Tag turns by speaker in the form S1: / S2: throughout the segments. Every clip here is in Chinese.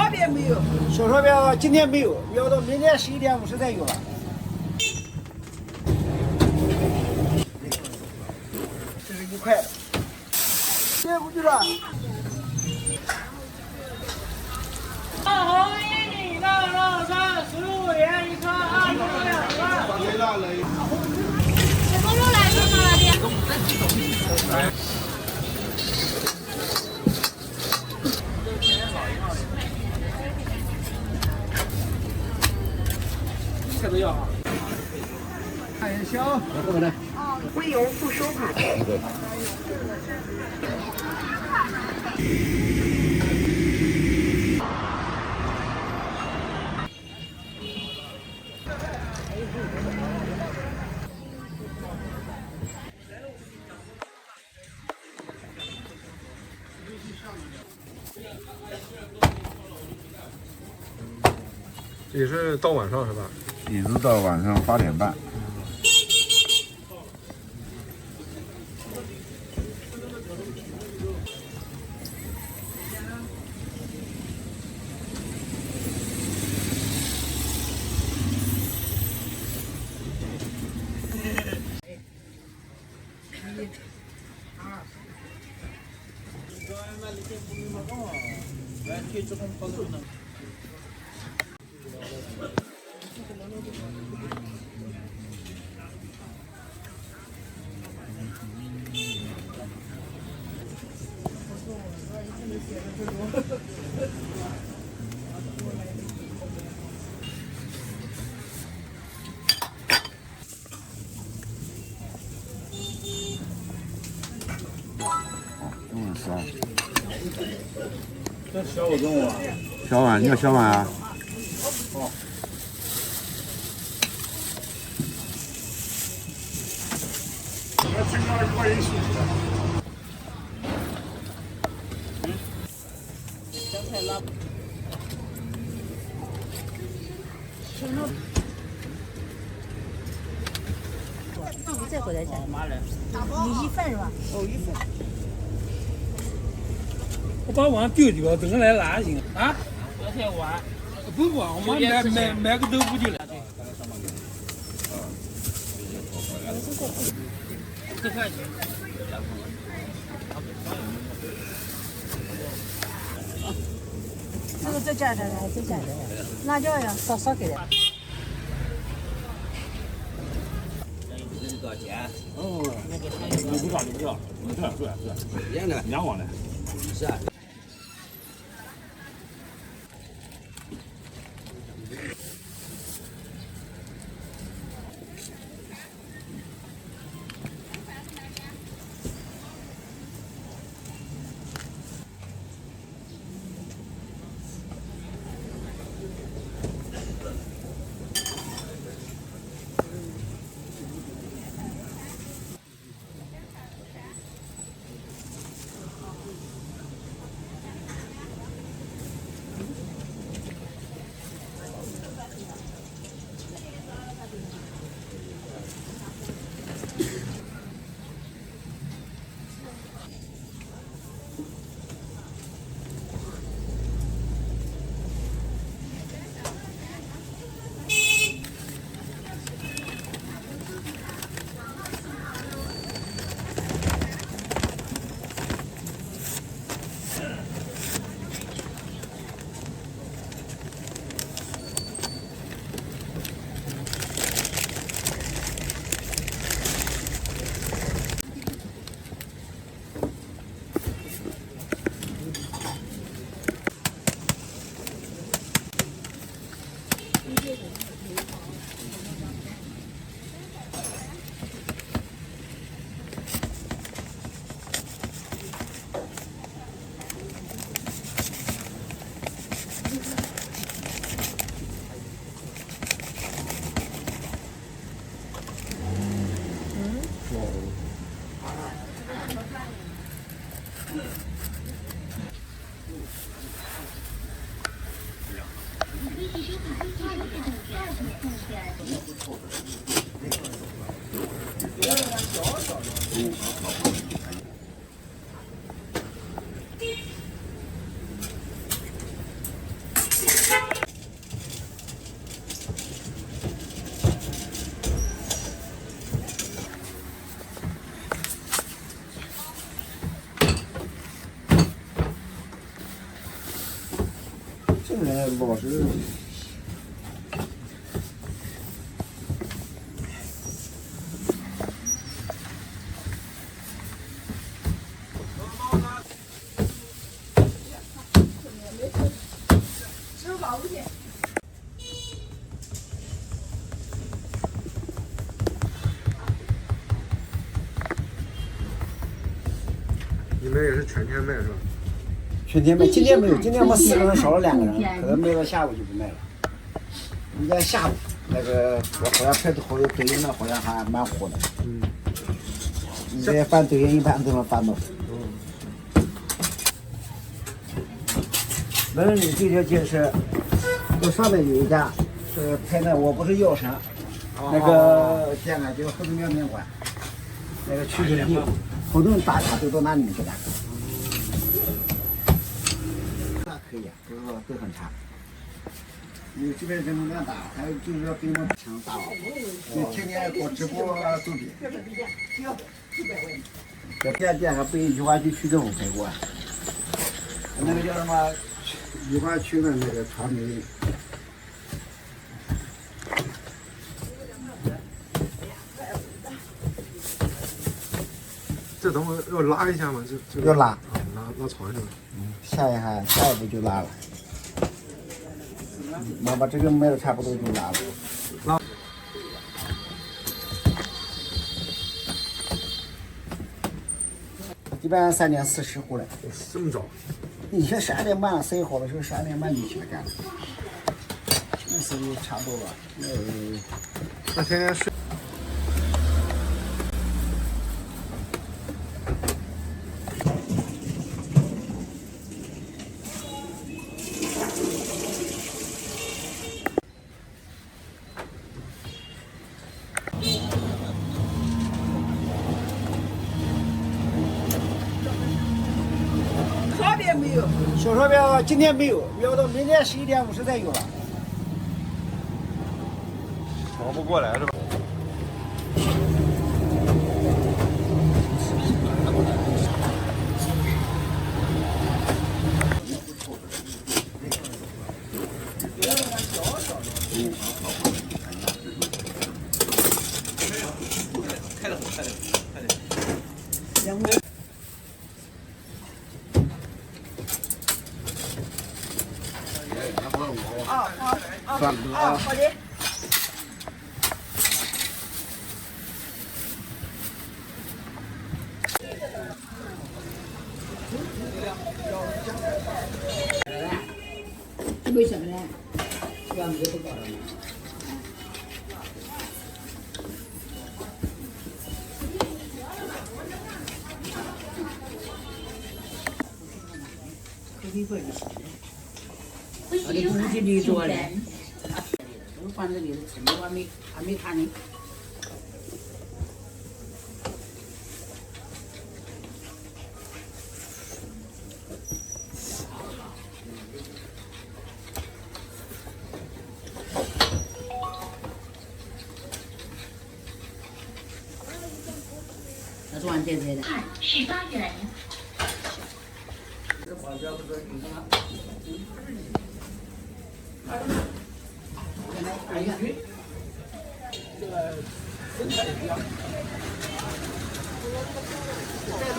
S1: 那边没有。小烧饼今天没有，要到明天11点50才有了。这是1块。接过去了。
S2: 大红一米263，15元一颗，2公2个。
S3: 什么肉来着吗？爹。
S2: 这都要啊。
S1: 看一下，
S4: 未由付收款。
S5: 也是到晚上是吧？
S6: 一直到晚上8点半。
S5: 这小我中午啊？
S6: 小碗，你要小碗啊？
S5: 哦。
S6: 我挣20块钱去。
S2: 香菜拉。
S3: 你再回来钱？
S2: 妈嘞！
S3: 你1份是吧？
S2: 哦，1份。我把碗丢掉，等下来拿行啊？昨天碗。不管，我们买个豆腐就来。4块钱。
S3: 这个再加点，再加点，辣椒呀，少给点。
S7: 多少钱？
S5: 哦，不少，是2网的。
S7: 是啊。
S1: 现在老是。
S7: 你们也是全天卖是吧？
S1: 全天卖，今天没有，今天我们4个人少了2个人，可能卖到下午就不卖了。人家下午那个我好像拍的好抖音那好像还蛮火的。
S7: 嗯。
S1: 你这翻抖音一般都能翻到。文旅这条街是，这上面有一家是拍的，我不是药神，那个店呢叫后头面面馆，那个取景地，好多人打卡都到那里面去打卡。那可以啊，不是说都很差。你这边人能量大，还有就是说给我们强大了，你天天搞直播周边。在店上被雨花区区政府拍过，那个叫什么雨花区的那个传媒。
S7: 这等会要拉一下吗？这
S1: 要拉，
S7: 拉床上。
S1: 下一步就拉了。妈把这个卖的差不多就拉了。拉。一般3点40回来。
S7: 这么早？
S1: 以前12点半生意好的时候12点半就起来干了。那时候差不多吧。
S7: 那天天睡。
S1: 小烧饼今天没有，要到明天11点50才有了。
S7: 熬不过来是吧？
S4: 好的。
S3: 为什么呢？
S8: 我的估计你做嘞，都放这里了，吃的我还没看呢。那昨晚在这的。
S3: 18元。
S8: 哎呀，这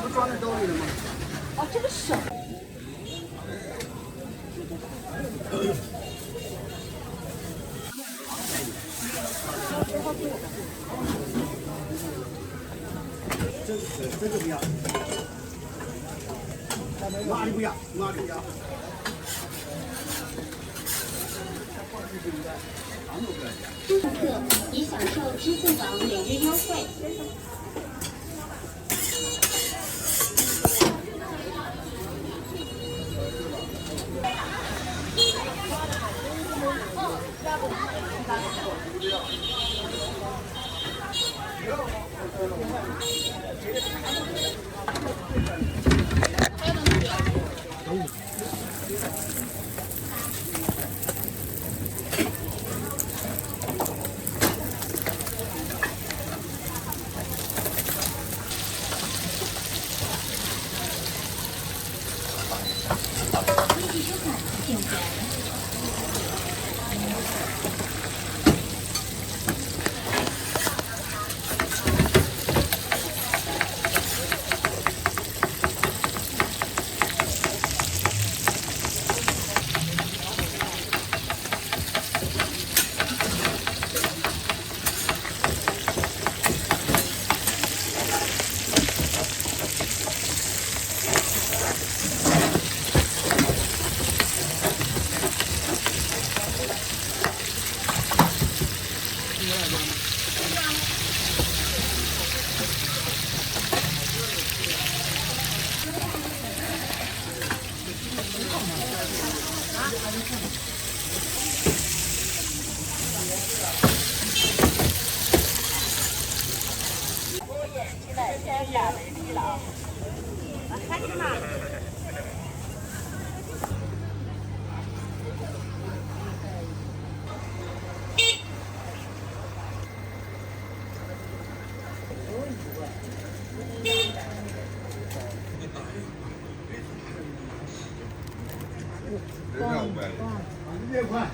S8: 不装在兜里了吗？
S3: 哦，这个手。
S1: 这个不要，哪里不要？哪里不要？
S3: 顾客已享受支付宝每日优惠。收款，请回。
S1: 6块。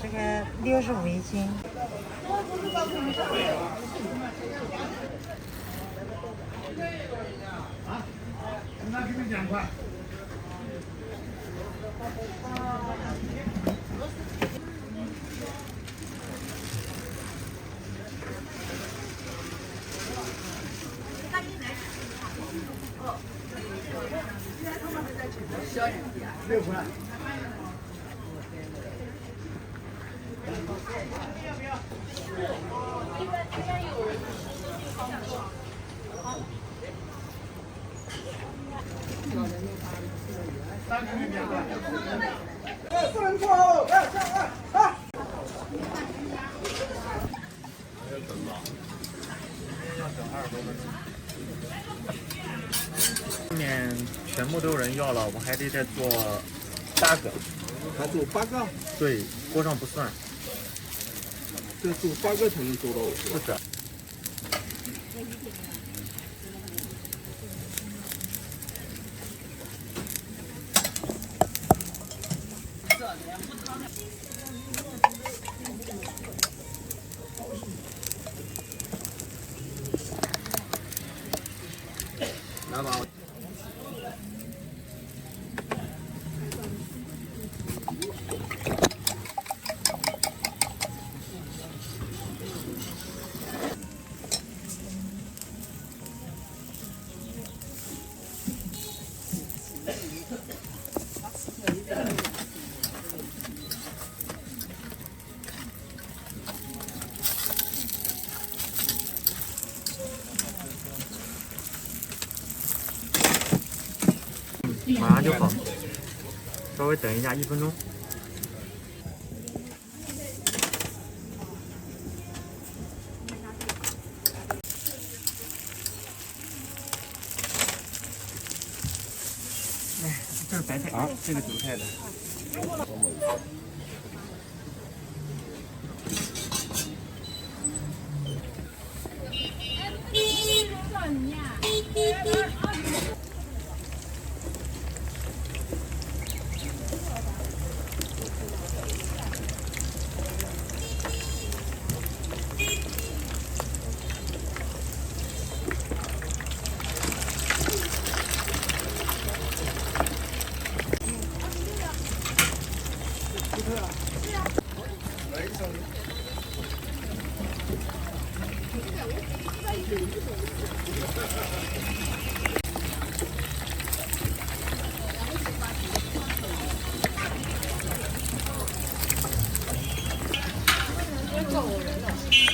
S4: 这个65一斤。
S1: 那给你2块。6块。不能错哦！
S9: 后面全部都有人要了，我还得再做8个。
S7: 还做8个？
S9: 对，锅上不算。
S7: 这做8个才能做到5个。
S9: 不是。
S7: 来吧。
S9: 马上就好，稍微等一下1分钟。哎，这是白菜啊，这个韭菜的。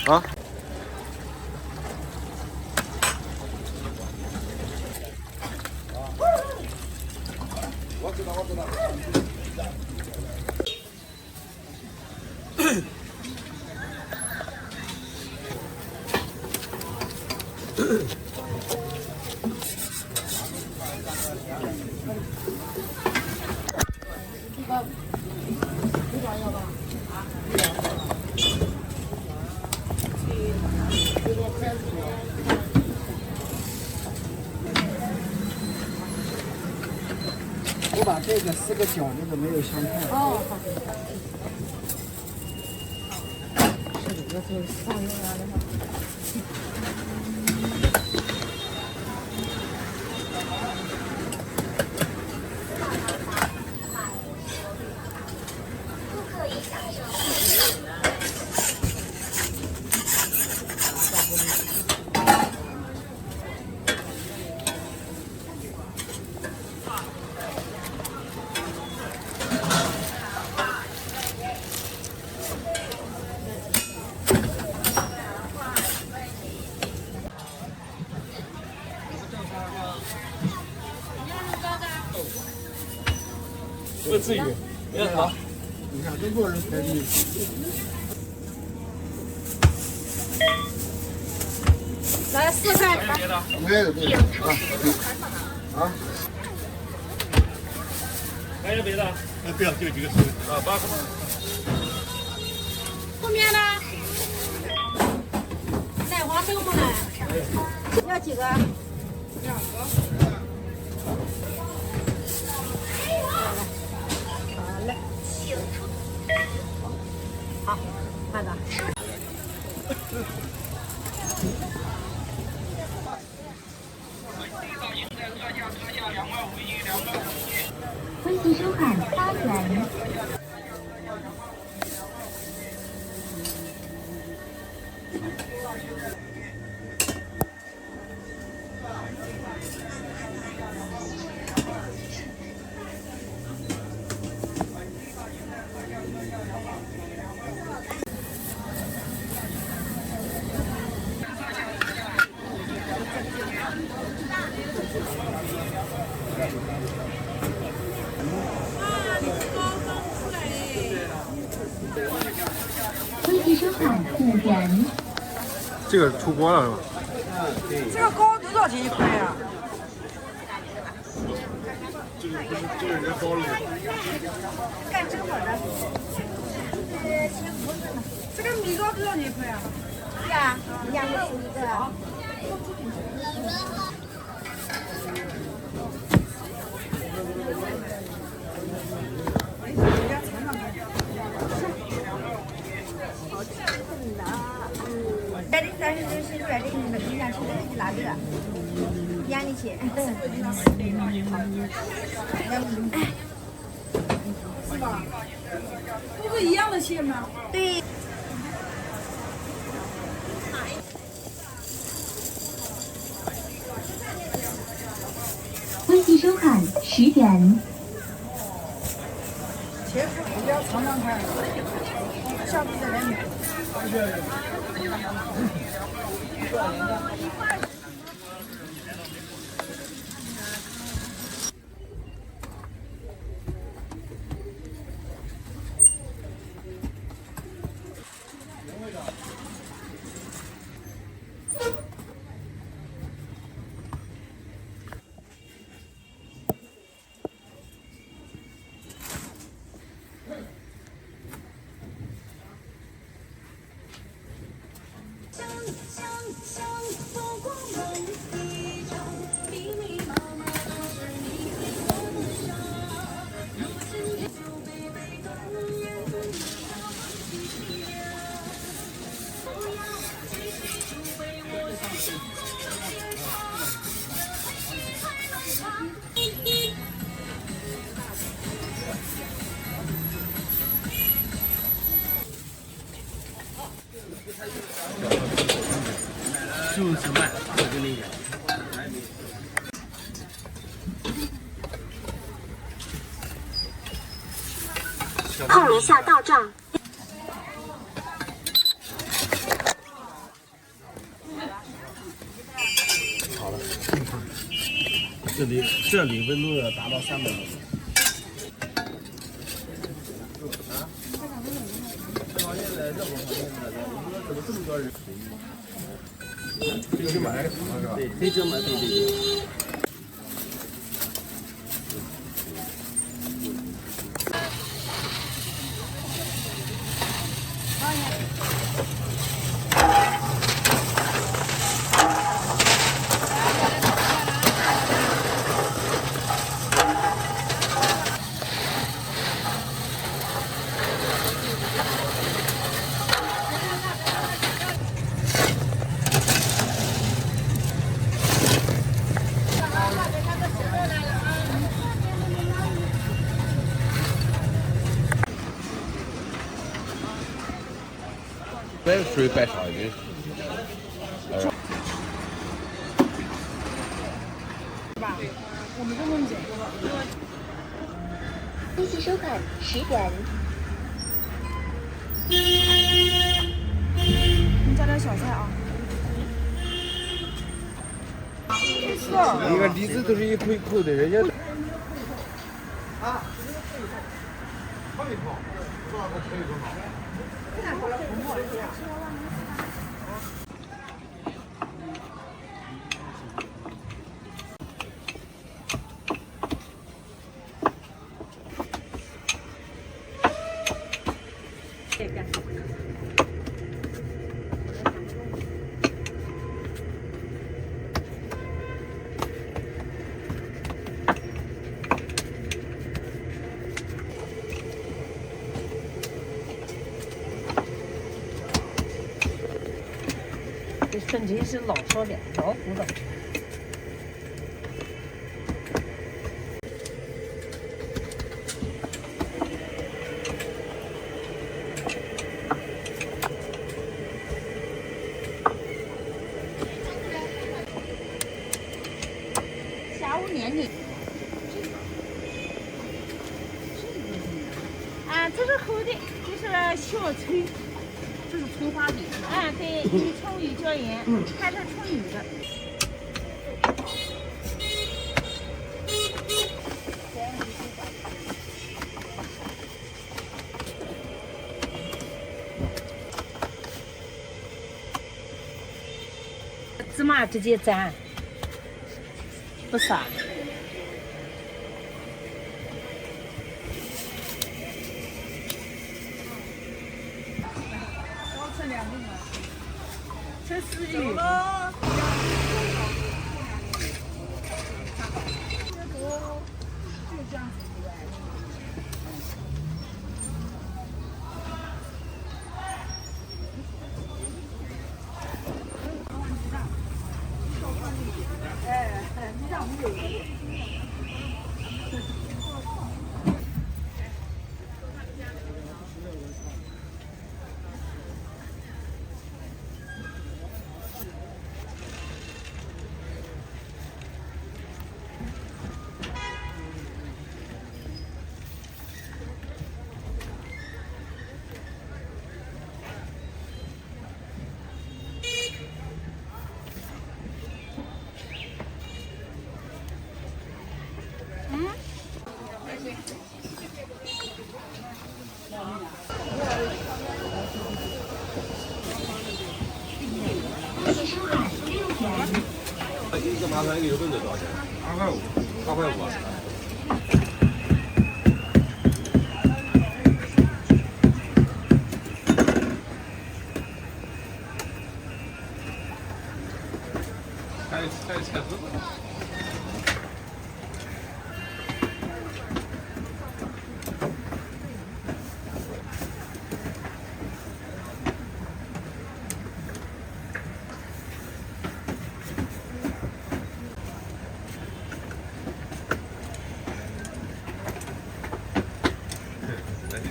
S7: 啊？我知道，我知道。
S1: 我把这个4个角那个没有香菜。哦，好的。是的，要做上用啊的话。
S5: 不至于。别好。
S7: 你看中国人才的。
S3: 来4块。
S1: 没有别的啊。
S5: 还有别的？不要，就几个吃。啊，8个。
S3: 后面呢？带花生不来？要几个？2个。好嘞。好，看着。
S10: 微信收看8元。微信收看5元。
S9: 这个出锅了是吧？
S4: 这个糕多少钱一块呀？
S6: 这个人家包了。
S3: 干这会儿的。
S4: 这个米糕多少钱一块呀？
S3: 呀，251个。这里30斤是软的，你们经常吃的是哪个？压力钱。
S4: 是吧？都是一样的蟹吗？
S3: 对。
S10: 微信收看10元。
S4: 茄子我要尝尝看，下次再来买。
S9: 就是卖，我跟你讲。
S10: 后楼下到账。
S9: 好了，这里温度要达到300度。
S6: 黑芝麻是吧？
S9: 对，黑芝麻，对。
S6: 这水摆少一点。
S4: 我们都能解。
S10: 微信收看10元。
S4: 你加点小菜啊。
S7: 一个梨子都是一口一口的，人家。
S8: 这纯粹是老少的，老虎的。下午年龄。
S3: 啊，这是厚的，这是小翠。
S8: 这是葱花的，
S3: 啊，对，一重鱼椒盐，还是纯鱼的。
S8: 芝麻直接蘸，不撒。这是鱼。
S6: 一个麻烦一个油炖的多少钱？2块5。2块5啊。还有菜丝。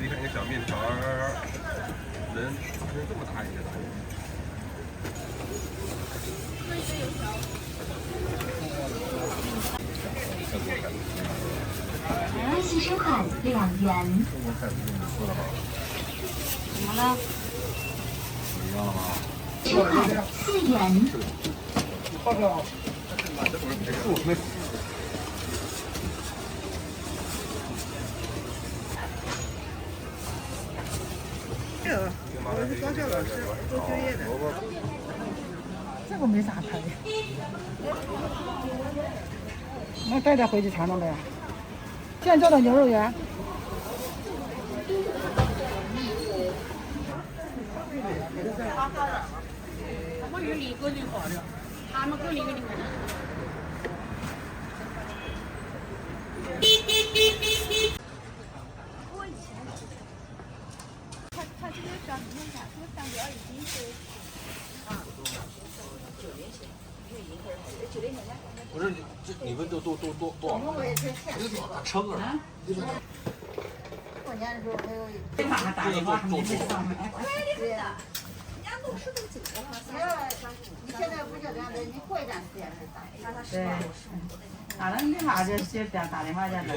S6: 你看一个小面条儿，能这么大一个。
S10: 额西收款2元。
S8: 怎么了？
S10: 收款4元。
S4: 这个没啥拍的，那带点回去尝尝呗。现做的牛肉圆。
S8: 我有2个人好的，他们够2个人。
S3: 他这个上面看，这个上边已经是
S6: 不是你们都多少？称啊。
S3: 过年的时候还有
S8: 给妈妈打电话，没没上门。
S3: 对呀，人家弄10都走了。你现在不叫这样的，你过一段时间再打，让他10到50。
S8: 打了立马就打电话就来了。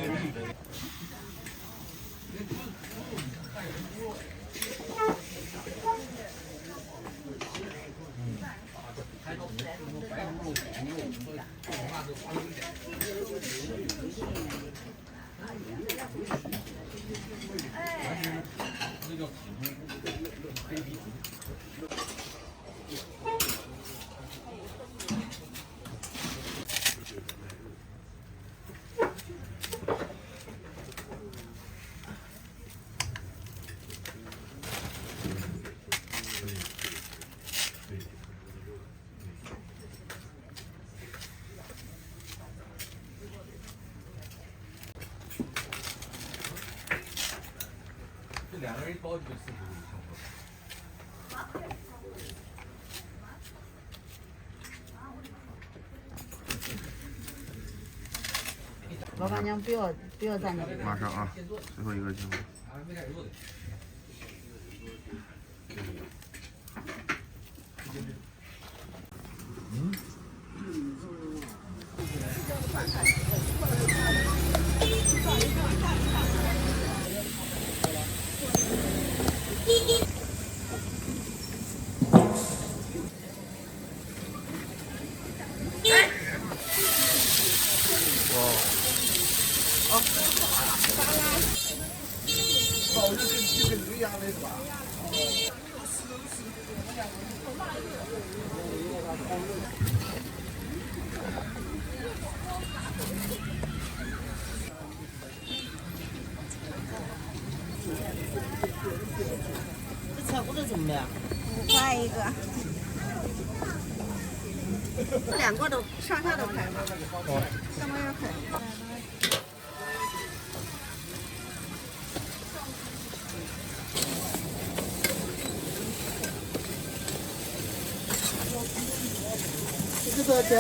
S7: 2个人一包就40度。
S3: 老板娘不要站那里。
S6: 马上啊，最后一个机会。
S8: 这菜骨头怎么的
S3: 5块一个，2个都上下都开了，上面也开。
S1: 这个多少钱？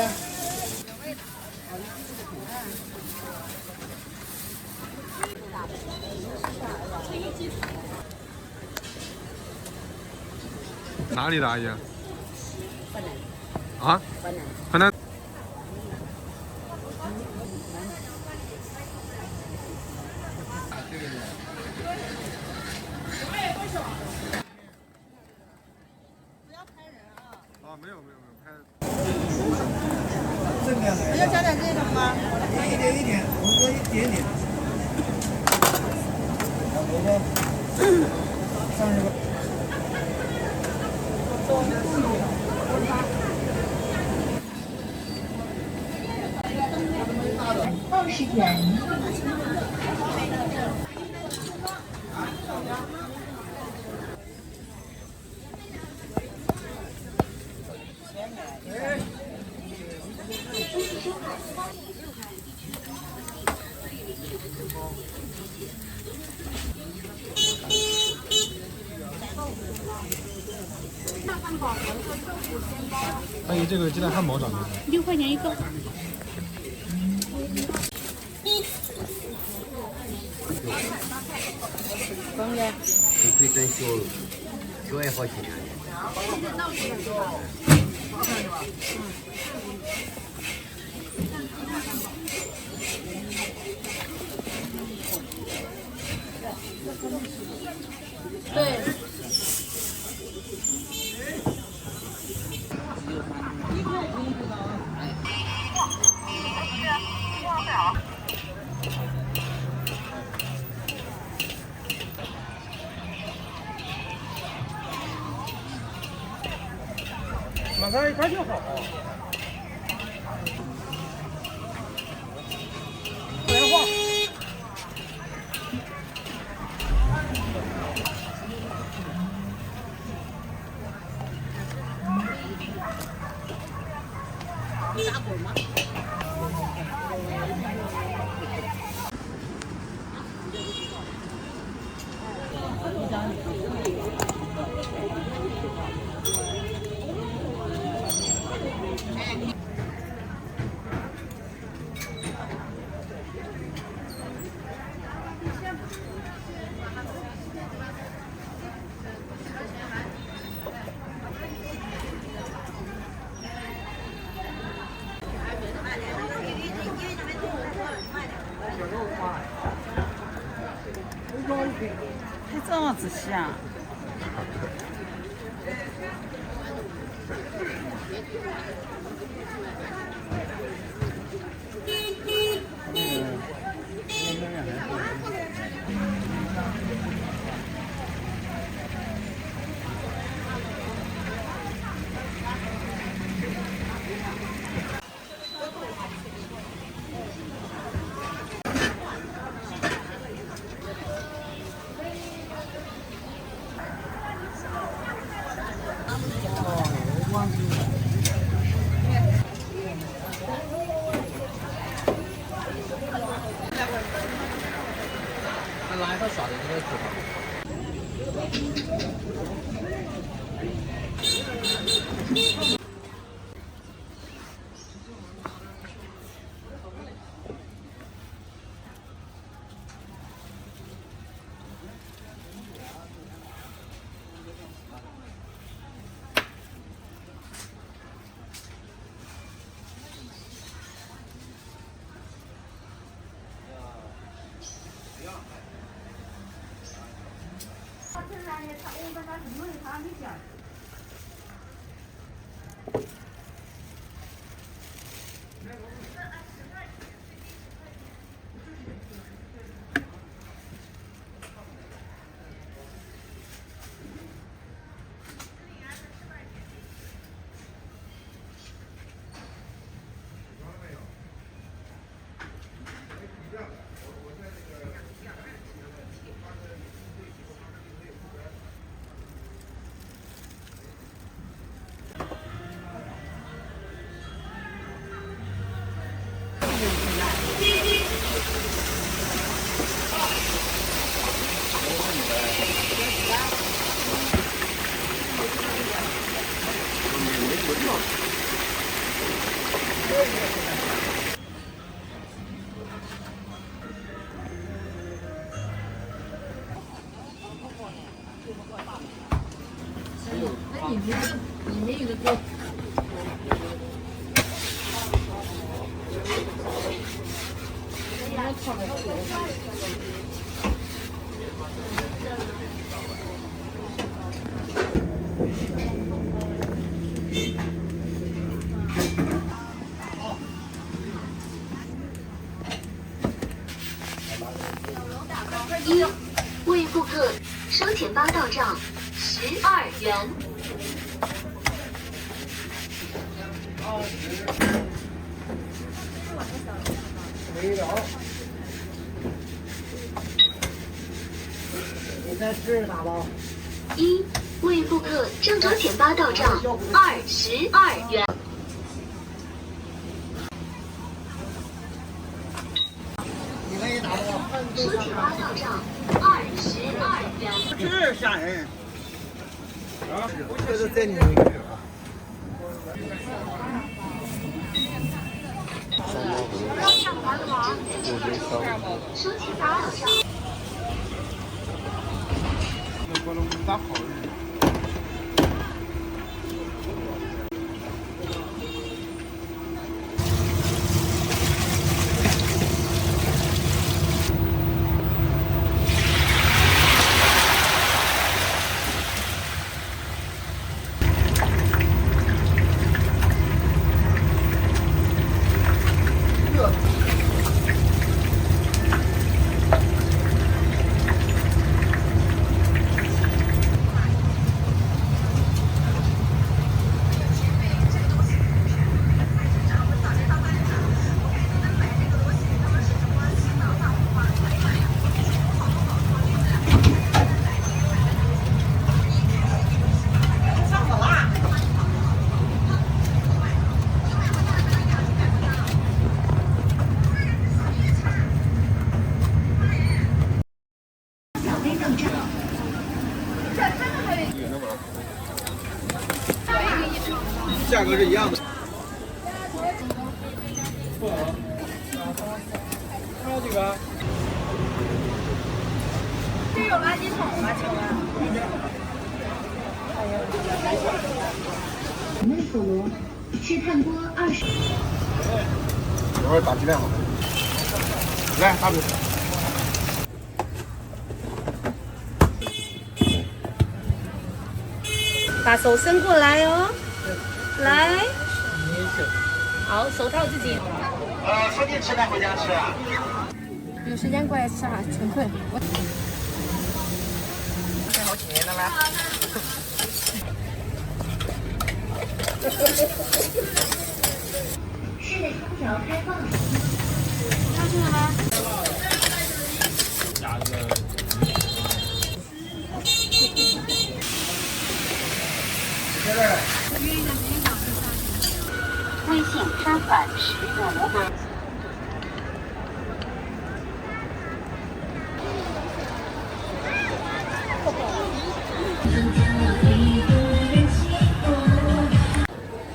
S6: 哪里的阿姨？
S3: 河南。
S6: 啊？
S3: 河南。
S6: 河南。啊，没有，拍。
S1: 正面来。
S3: 要加点这个吗？
S1: 一点，我说一点点。我说30个。
S10: 20元。
S7: 阿姨，这个鸡蛋汉堡涨多少
S10: ？6块钱一个。
S1: 你可以等小也好吃。
S3: 对。
S2: 马上一块就好。原话。
S3: 你打滚吗？
S8: 还这么仔细啊？
S10: 一，为顾客收钱包到账12元。
S1: 没有。你再试试打包。
S10: 一，为顾客郑州钱包到账22元。
S1: 你可以打包。
S10: 收钱包到账22元。
S1: 是吓人。啊，这是在里面。
S10: 收钱包到账。
S7: 不能打好人。
S6: 价格是一样的。
S2: 这个。这有垃圾桶吗？请问？
S10: 内索罗，吃炭锅20。
S7: 一会儿打鸡蛋好。来，大饼。
S11: 把手伸过来哦，来，好，手套自己。
S1: 附近吃饭回家吃啊？
S11: 有时间过来吃啊，纯粹。
S1: 这好几年了吗？
S10: 室内空调开放。
S11: 上去了吗？
S10: 微信专款15。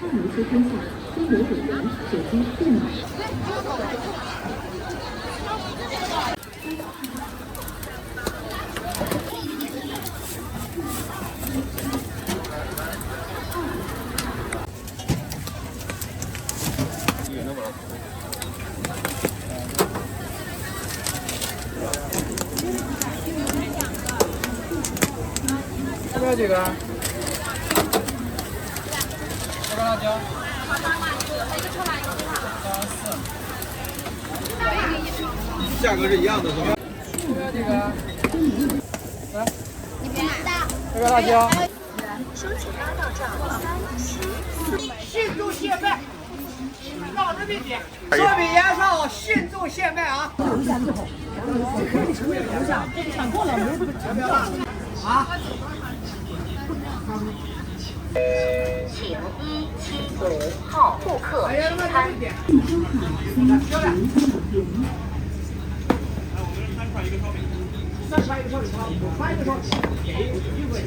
S10: 看无锡天下，中国本人手机电脑。
S4: 要
S2: 几个？这个辣椒。
S7: 价格是一样的，是吧？
S2: 这个几个？来，这个辣椒。
S10: 收钱八到账3、10。
S1: 信众现卖，老人民点，烧饼烟上信众现卖啊！啊！
S10: 请175号顾客取餐。
S1: 3块一个烧饼汤，5块一个烧饼，1块钱。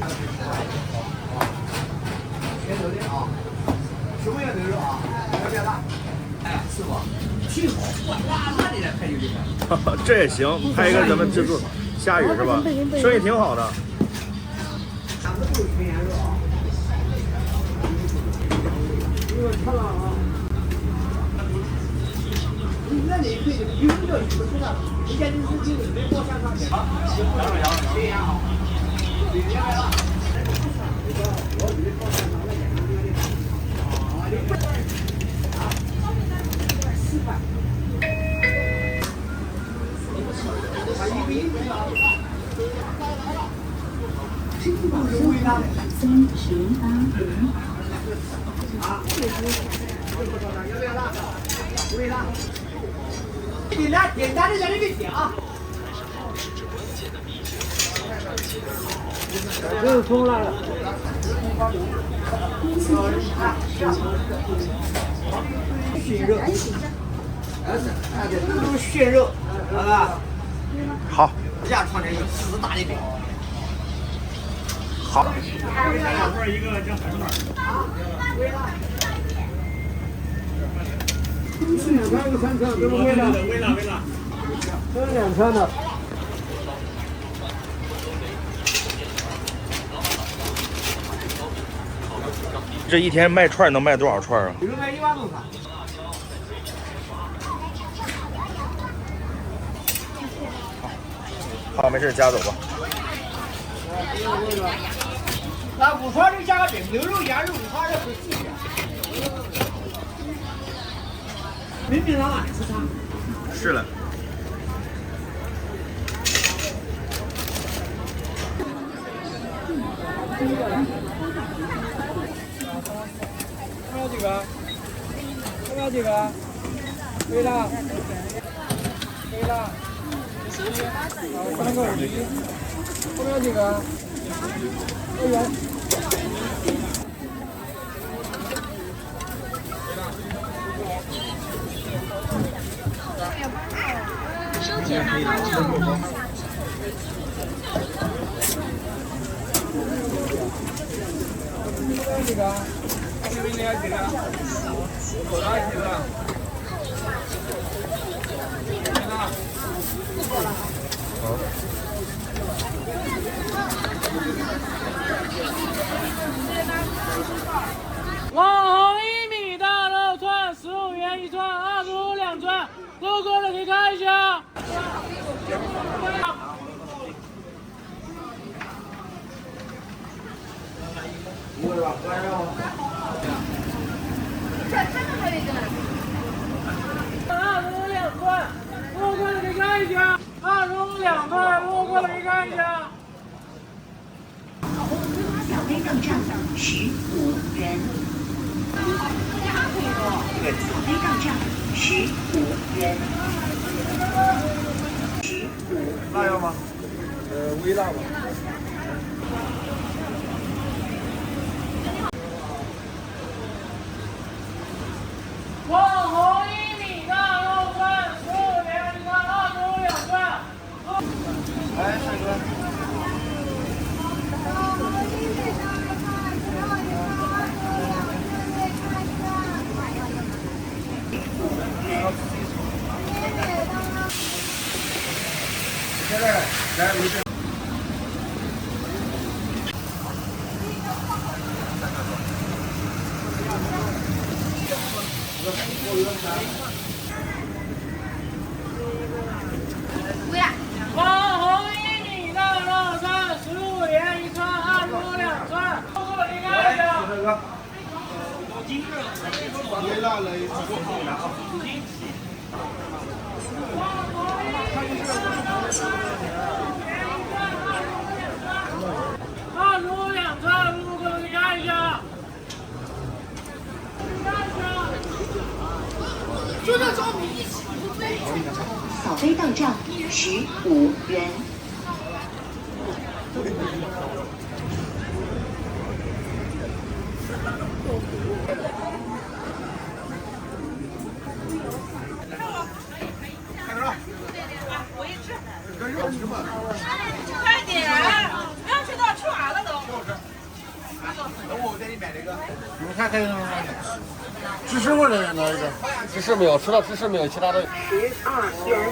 S1: 全牛的啊，什么样牛肉啊？要不要辣？哎，是不？挺好，哇，那你来拍就厉害。
S9: 这也行，拍一个咱们自助虾鱼是吧？生意挺好的。
S1: 咱们都是纯羊肉啊。因为看了啊，那你对这个鱼肉有什么说的？人家就是没过山上去。好，这样好。你别来了。我以为过山上了，你不啊？4块。把一个1块啊。要不要辣？不会辣。简单的在那边点啊。这是葱辣的。熏肉。这都是熏肉，好吧？
S9: 好。
S1: 这样穿这个狮子大的饼。
S9: 好。
S5: 一个叫海粉。
S1: 啊，微辣。是2餐，1个3餐，这是微辣。
S5: 微辣。
S1: 这是2餐的。
S9: 这一天卖串能卖多少串啊？
S1: 有人卖1万多串。
S9: 好，没事，夹走吧。
S1: 那5串就加个饼，牛肉、羊肉5串是不计的。没平常哪里吃餐？
S9: 是了。
S2: 要几个？要几个？微辣。微辣。3个51。后面要几个？2元。
S10: 收钱8到账。
S2: 要几个？这边要几个？口袋几个？
S9: 好。
S2: 网红1米大肉串15元1串，25、2串，路过的可以看一下。25、2串，路过的可以看一下。25、2串，路过的可以看一下。
S10: 小杯到账15元。小杯到账15元。
S7: 辣要吗？微辣吧。
S2: 网红1米大肉串15元1串，25、2串。
S7: 来，帅哥。现在来微信。
S2: 网红1米大肉串15元1串，25、2
S7: 哥。别让了，过后了啊。
S2: 25两串，路过的你看一下。就这时候你一起不对。
S10: 扫飞到账15元。
S3: 快点，不要去到吃完了都。
S7: 等我给你买那个。
S1: 你们看看芝士味的那一个，
S7: 芝士没有，吃到芝士没有，其他的。
S10: 12元。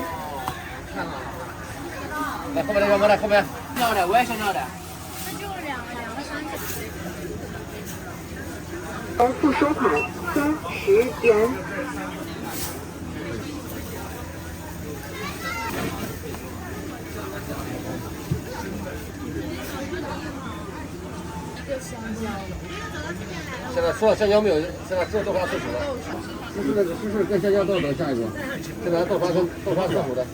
S7: 来后面那个，我来后面。
S8: 要的，我也想要的。
S10: 付收款30元。
S7: 现在除了香蕉没有，现在只有豆花自主了。芝士跟香蕉都能下一个。现在豆花自主的。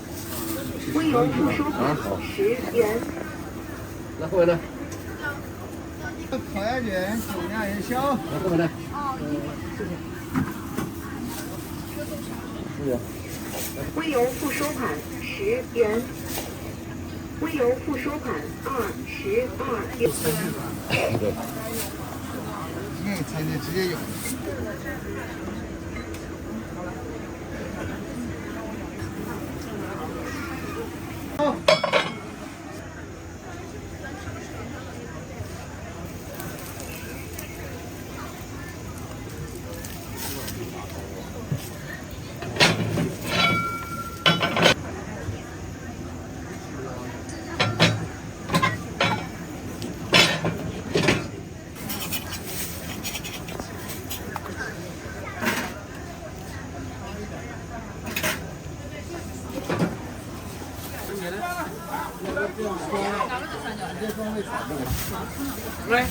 S10: 微油付收款10元。
S7: 来后面的。
S1: 烤鸭卷酒酿元宵。
S7: 来后面的。
S10: 微油付收款10元。微油付收款22元。
S7: 对。
S1: 餐厅直接有。
S2: 来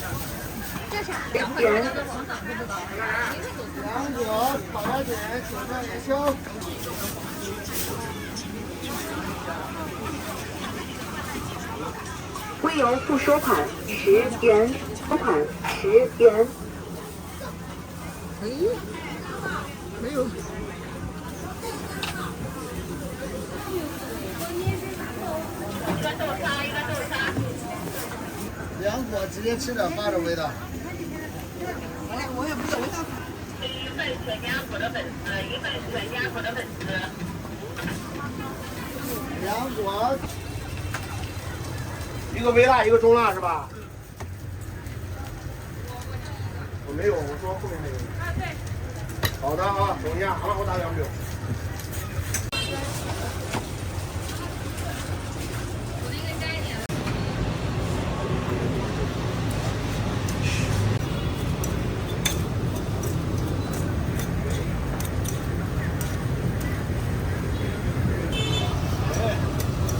S2: ，2
S10: 元。
S1: 羊角、烤鸭卷、酒酿元宵。
S10: 微油付收款10元，收款10元。
S1: 没有。凉果直接吃点发的味道。我也不知道味道。
S10: 一份是2口的粉丝，一份是2口的粉丝。
S1: 凉果。
S7: 一个微辣，一个中辣是吧？
S1: 我没有，我说后面那个。
S3: 啊，对。
S7: 好的啊，等一下，好了，我打2秒。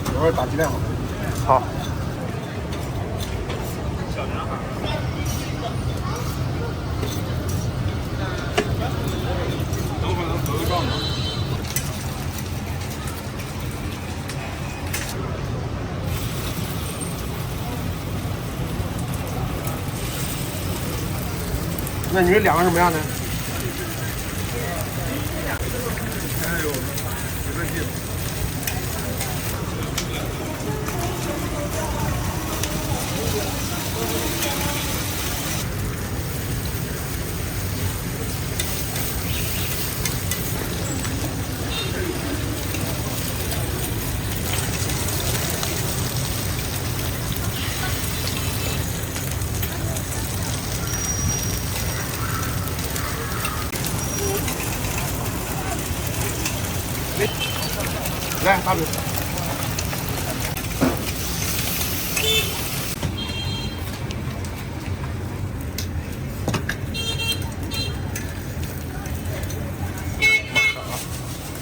S1: 一会儿打鸡蛋好。
S7: 好。
S6: 等会儿能合个账吗？
S7: 那你们2个什么样的？
S6: 还有10个鸡。
S7: 来，大饼。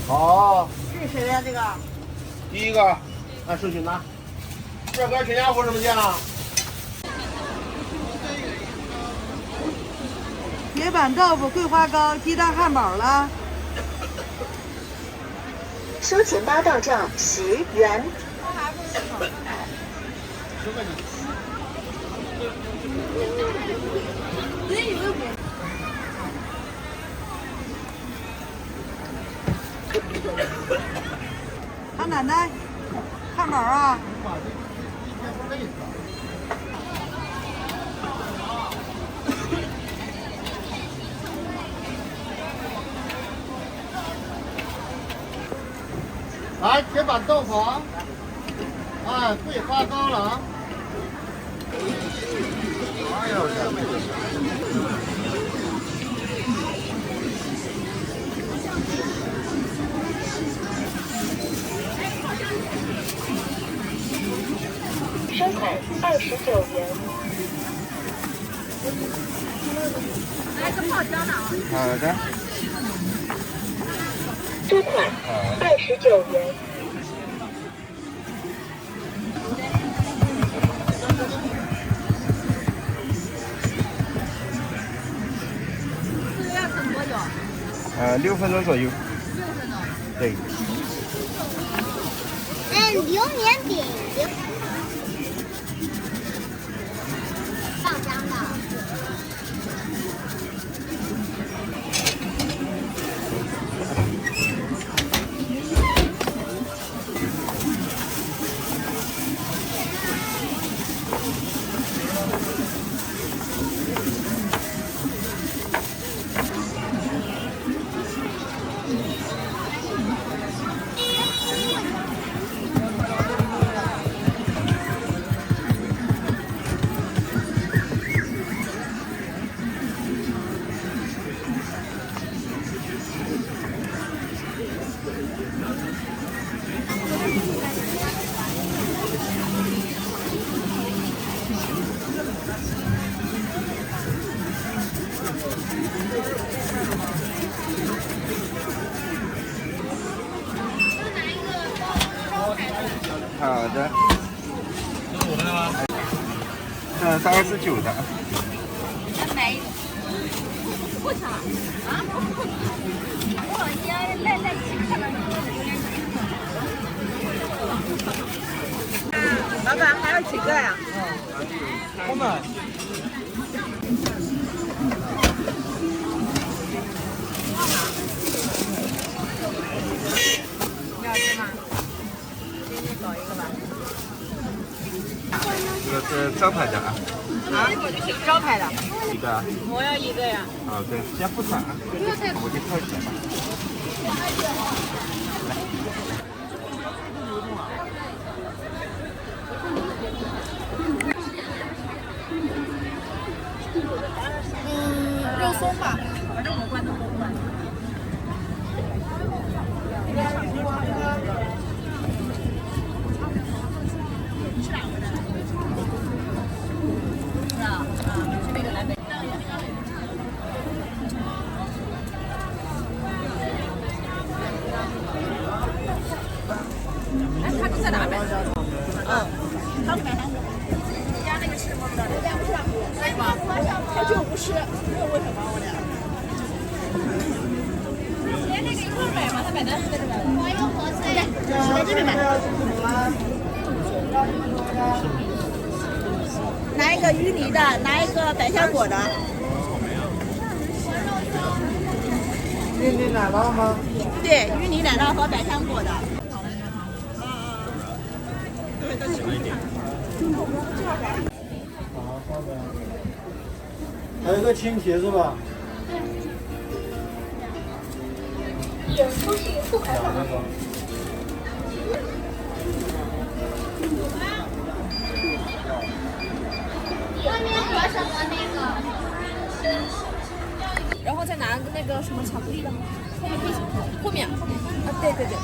S7: 好。
S3: 这是谁的这个？
S7: 第一个，按顺序拿。这哥全家福什么酱？
S4: 铁板豆腐、桂花糕、鸡蛋汉堡了。
S10: 收钱包到账10元。
S4: 唐奶奶，汉堡啊！
S1: 来，铁板豆腐，哎，桂花糕了啊！哎呦
S10: 收款29元。
S3: 来个泡椒呢？
S9: 好的。
S10: 收款29元。
S3: 这个要等多久
S9: ？6分钟左右。
S3: ？6分钟。
S9: 对。
S3: 榴莲饼。上浆的。
S9: 好的。是我们的吗？是29的。
S3: 买一个。不抢啊！我也来看看
S4: 老板还要几个呀？
S9: 我们。
S3: 要吃吗？给你搞一个吧。
S9: 这个是招牌的啊。
S3: 啊，招牌的。
S9: 一个啊。
S3: 我要一个呀。
S9: 好的，先不算啊。
S3: 不要太。
S9: 我就掏钱吧。
S3: 肉松吧，反正我关都不关。哎，他是在哪买的？他买的。你家那个吃吗？我家不吃，可以吗？他就不吃，为什么我俩？连那个一块买吗？他买的是在这买的。我有火腿，在这边买。拿一个芋泥的，拿一个百香果的。
S1: 芋泥奶酪吗？
S3: 对，芋泥奶酪和百香果的。
S1: 还有个青提是吧？
S10: 有出示付款码。
S3: 外面和什么那个？
S11: 然后再拿那个什么巧克力的吗？后面啊，对对对。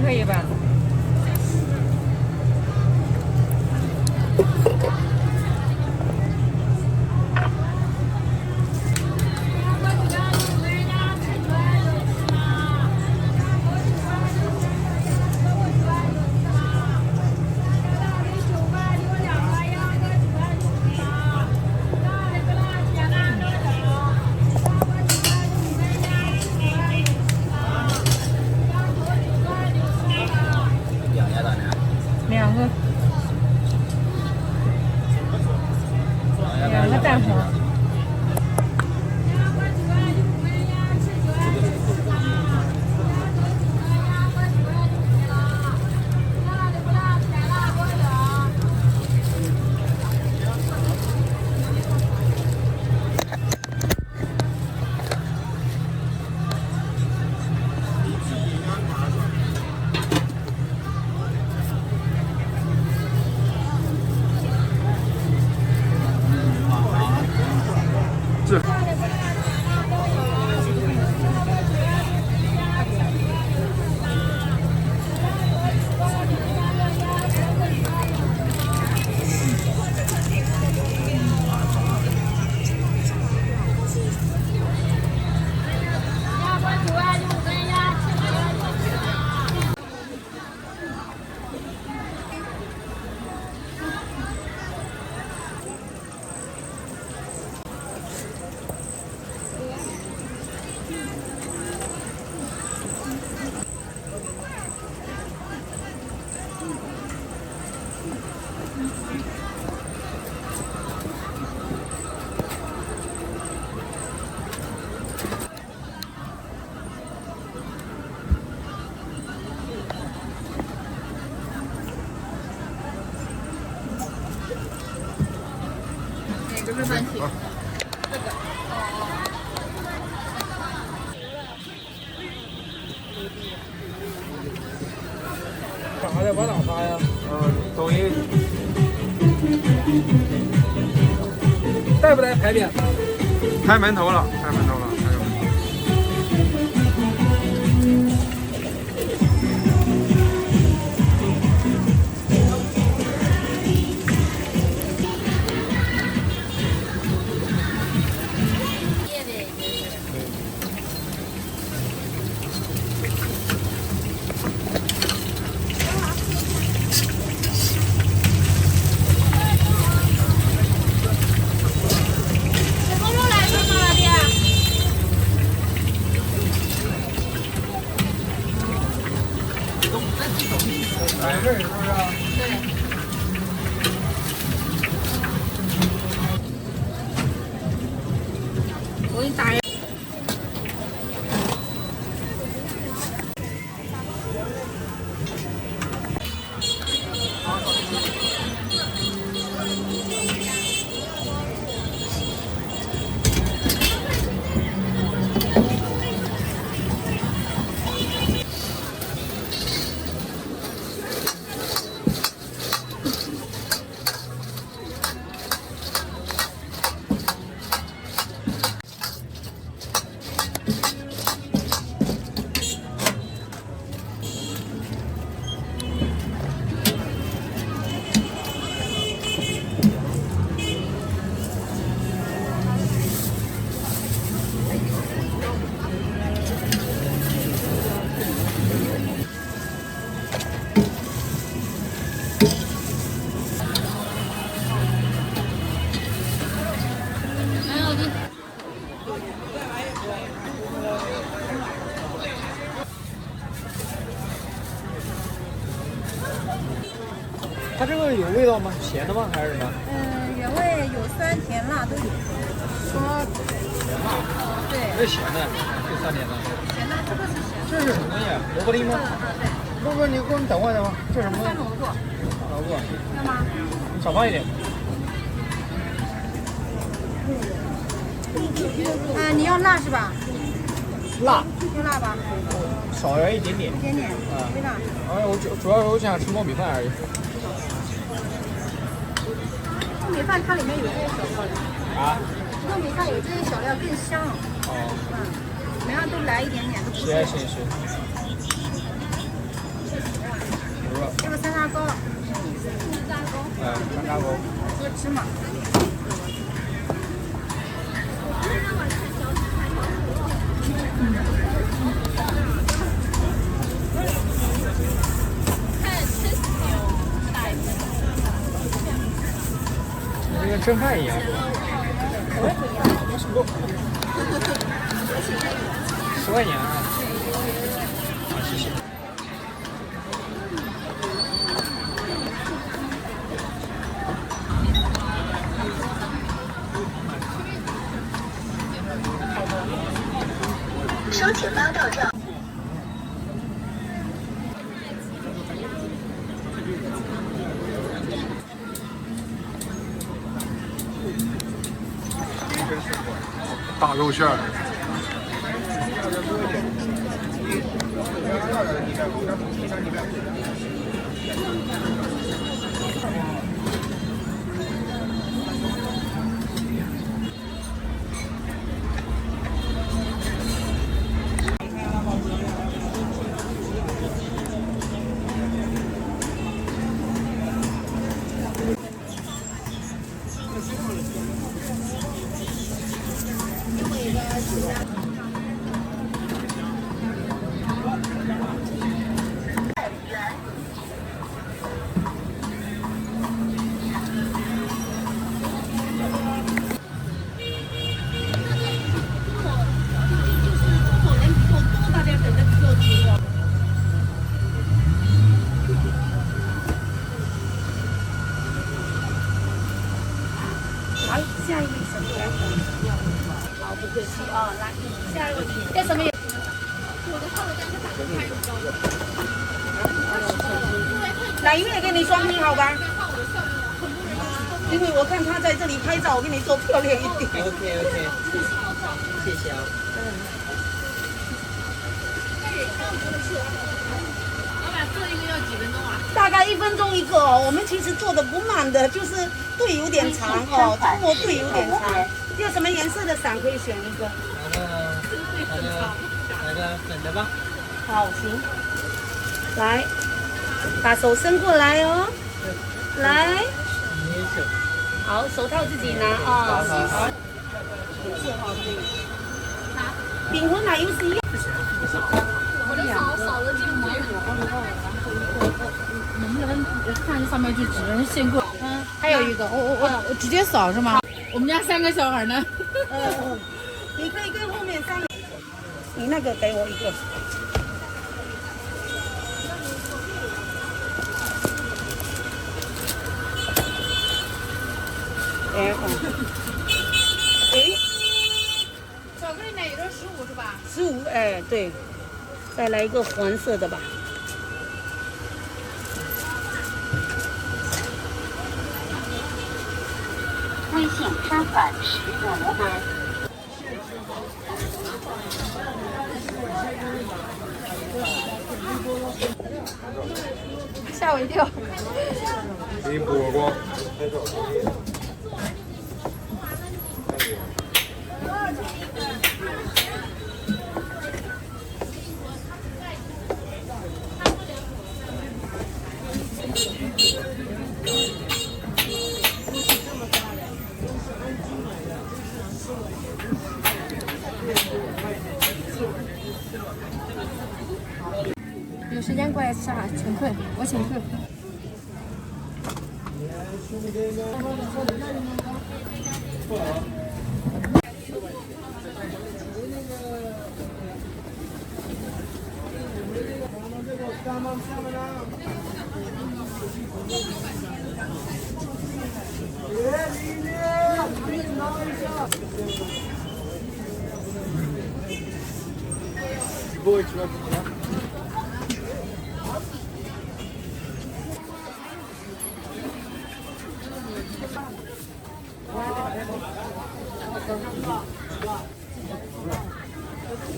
S11: 可以吧？2个蛋黄。
S3: 哪个是番茄？
S2: 啥的？往哪发呀？
S9: 抖音。
S2: 带不带牌匾？
S9: 开门头了，开门头了。
S2: 买份是不是？
S3: 对。我给你打人。
S2: 它这个有味道吗？咸的吗？还是什么？
S11: 原味有酸甜辣都有。对。
S2: 这咸的，这酸甜的。
S11: 咸的，这个是咸的。
S2: 这是什么东西？萝卜丁吗？不不，你给我们等会儿等会儿，这是什么？
S11: 酸萝卜。
S2: 萝卜。
S11: 要吗？
S2: 你少放一点。
S11: 你要辣是吧？
S2: 辣。
S11: 要辣吧？
S2: 少要一点点。
S11: 一点点。微辣。
S2: 哎，我主要我想吃糯米饭而已。
S11: 糯米饭它里面有这些小料的。
S2: 啊？
S11: 糯米饭有这些小料更香。
S2: 哦。
S11: 每样都来一点点，都不
S2: 行行行。
S11: 这个山楂糕。
S9: 山楂糕。
S11: 喝芝麻。
S9: 就跟蒸饭一样。10块钱啊！好，谢谢。
S10: 收钱包到账。
S6: 大肉馅儿。
S11: 好，下一位什么颜色？好，不客气啊，来，下一位要什么颜色？来，月给你双拼好吧？因为我看他在这里拍照，我给你做漂亮一点。
S8: OK， 谢谢啊。
S3: 老板做一个要几分钟啊？
S11: 大概1分钟一个哦，我们其实做的不慢的，就是队有点长哦，中国队有点长。要什么颜色的伞可以选一个？
S8: 来个粉的吧。
S11: 好，行。来，把手伸过来哦。来。好，手套自己拿啊。好。饼和奶油是一样。
S3: 我的扫了进膜。能不能看这上面就只能先过？
S11: 还有一个，
S3: 我直接扫是吗？我们家3个小孩呢。
S11: 你可以跟后面3个。你那个给我一个。
S3: 巧克力奶油的15是吧
S11: ？15，哎，对。再来一个黄色的吧。
S10: 微信刷款10元5分。
S3: 吓我一跳。
S6: 给你剥光。
S3: 有时间过来吃啊，请客，我请客。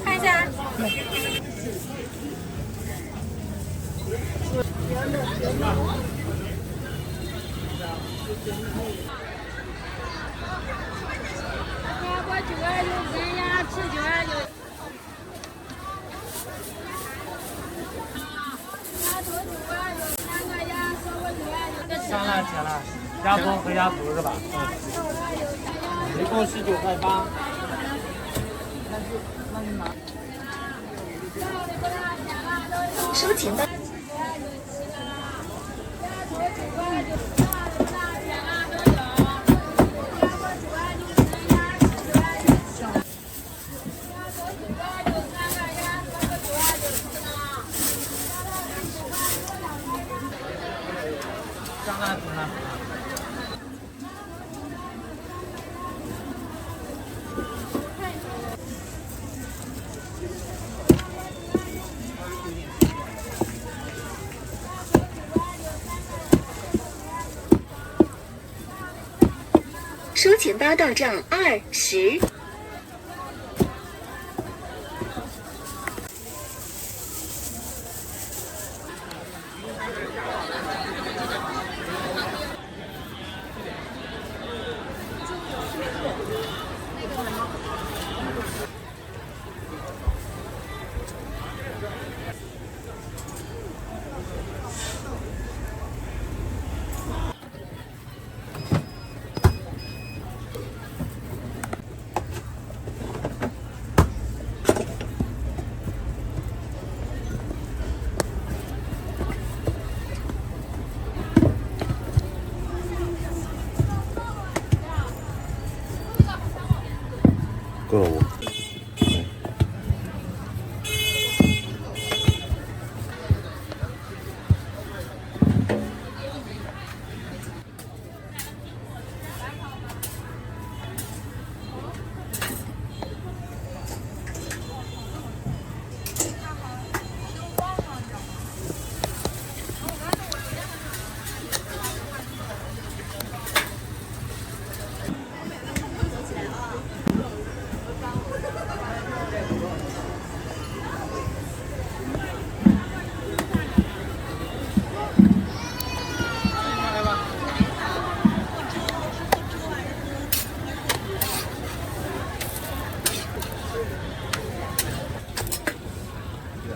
S3: 看一下。花锅9.9，人鸭翅9.9。鸭头9.9，3个
S2: 上来钱了，鸭脖和鸭头是吧？一共19.8块。
S10: 收钱的。
S2: 上来怎么？
S10: 收钱包到账20。
S6: 够了不？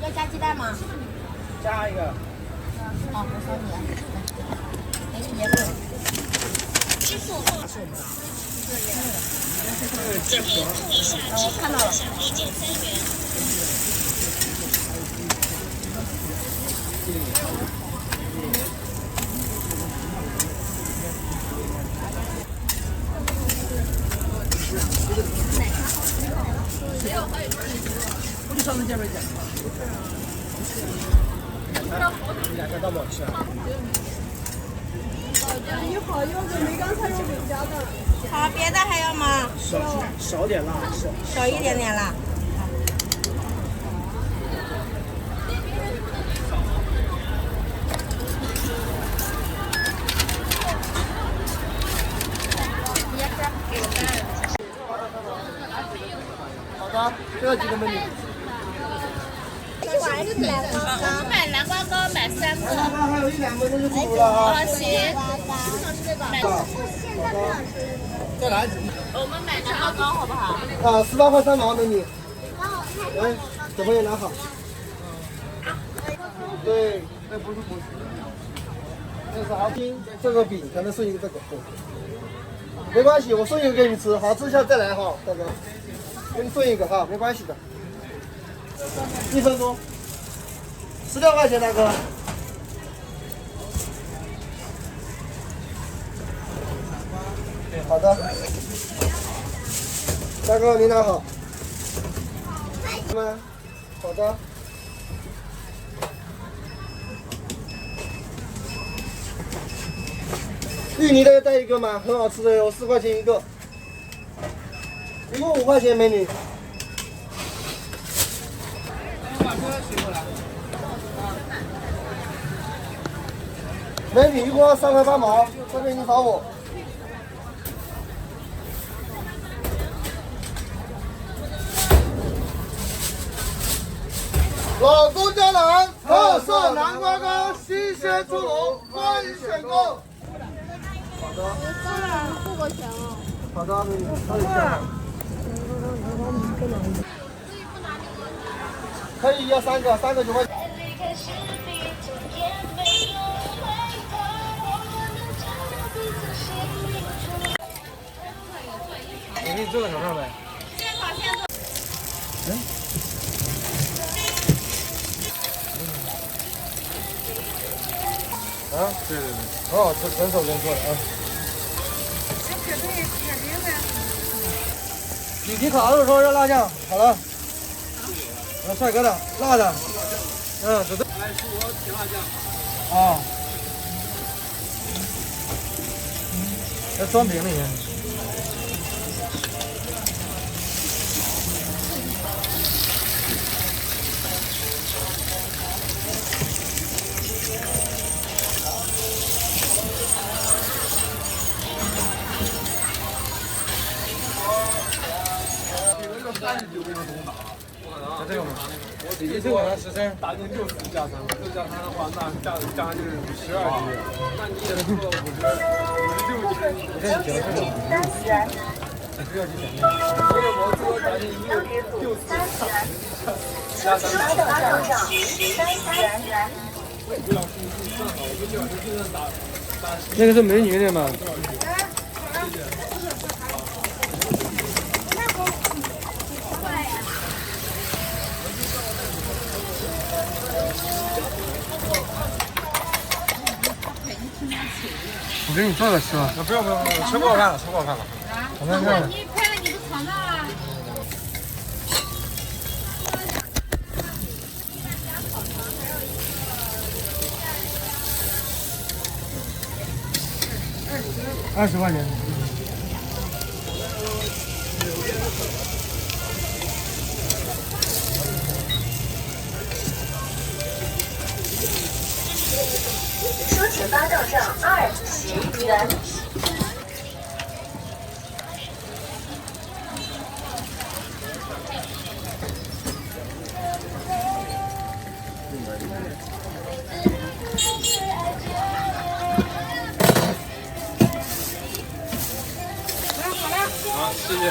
S3: 要加鸡蛋吗？
S2: 加一个。
S3: 好，我收你。给你结束。支付。我看到了。
S2: 我就上次见没见？两个到不好吃啊？
S3: 你好，柚子没刚才有回家的。好，别的还要吗？
S2: 少点辣，
S3: 少一点点辣。
S2: 好的，这个几个美女？
S3: 一碗是南瓜糕，我买南瓜糕买3个。
S1: 还有1-2分钟就出炉了啊！
S3: 行。
S2: 再来几？
S3: 我们买南瓜糕好不好？
S1: 啊，18块3毛，美女。来，小朋友拿好。对，那不是不是，那是好听。这个饼可能送一个这个，对。没关系，我送一个给你吃，好吃下再来哈，大哥。给你送一个哈，没关系的。1分钟，16块钱，大哥。好的，大哥您拿好。好的。芋泥的带一个吗？很好吃的哟，4块钱一个，一共5块钱，美女。美女一共要3块8毛，这边你找我。老公江南特色南瓜糕，新鲜出炉，欢迎选购。好的。
S3: 付过钱了。
S1: 好的，美女，稍等一下。可以要3个，3个9块钱。
S2: 你给你做个手上呗。啊，对对对，哦，纯手工做的啊。里脊烤肉说热辣酱，好了。帅哥的，辣的，指定。来，是我甜辣酱。啊。要装饼里面。这个吗？也就13，大筋就4加3，6加3的话，那加就是12斤，那你也做56斤，30元。这要几钱呢？所以我做大筋就加3。那个是美女的吗？我给你做个吃吧。不用，吃过饭了，我看看。
S3: 你拍了你不尝到啊？20
S2: 块钱。
S10: 收钱发到账20元。
S6: 好，谢谢。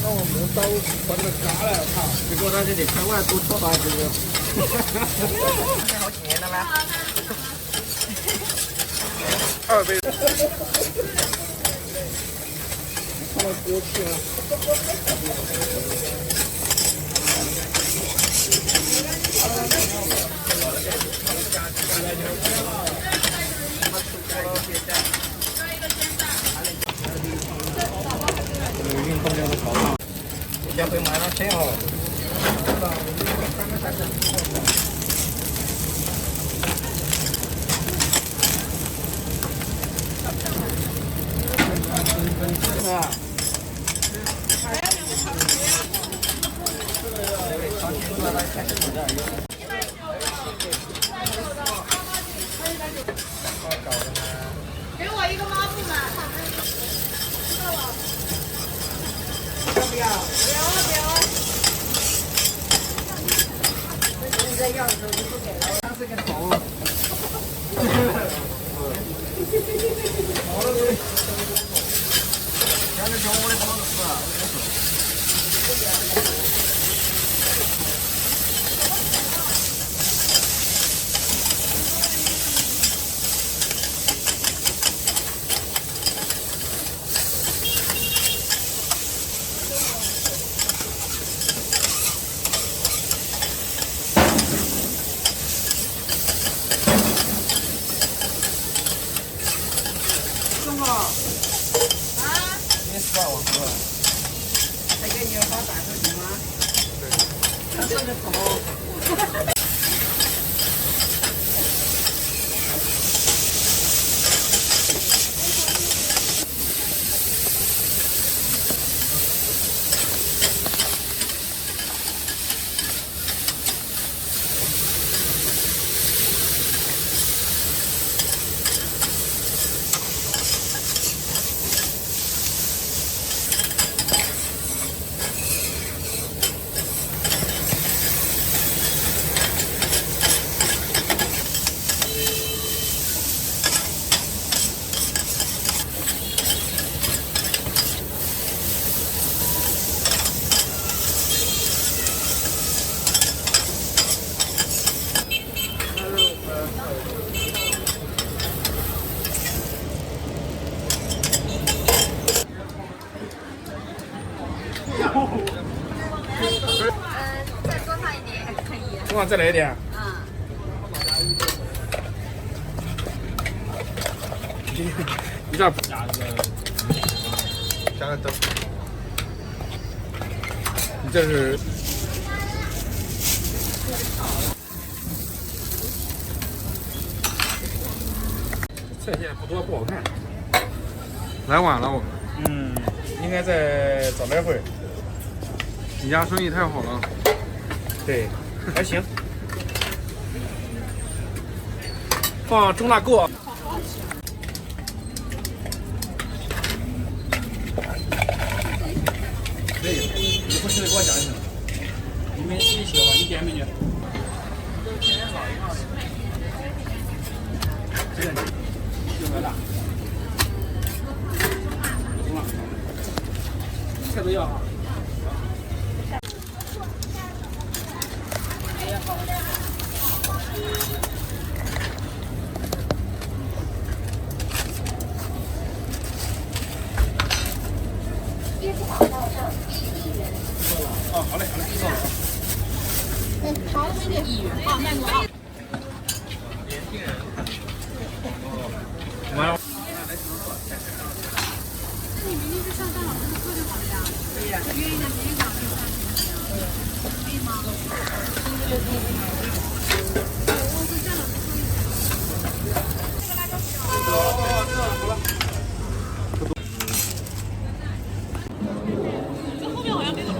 S2: 那我们刀把这个夹来，看，结果他就得开外多拖把这个。好几年了吗？2倍。看到多次了。运动量的炒饭，这回买了挺好。啊。
S3: 给我一个抹布嘛。不要。你在要的时候就不给了。他是个头。好了，现在中午的房子啊。
S8: 还给你发短视频吗？对。他说的头。
S3: 再多放一点还可以。
S5: 希望再来一点。一点加个灯。你这是。菜现在不多，不好看。
S6: 来晚了我。
S5: 应该再早来会儿。
S6: 你家生意太好了。
S5: 对，还行。放中辣锅。可以，你不吃的给我讲一声。你们一起的话，你点美女。这个6个大。中辣。菜都要啊。哦，好嘞，好嘞，到了啊。
S3: 好，美女。好，慢走啊。
S5: 完了。
S3: 那你明天去上班老师的课就好了呀。可以呀。约一下明天早上上学。可以吗？我跟夏老师说一下。这个辣椒水。
S5: 哦，知道了，好了。
S3: 这后面好像没有人。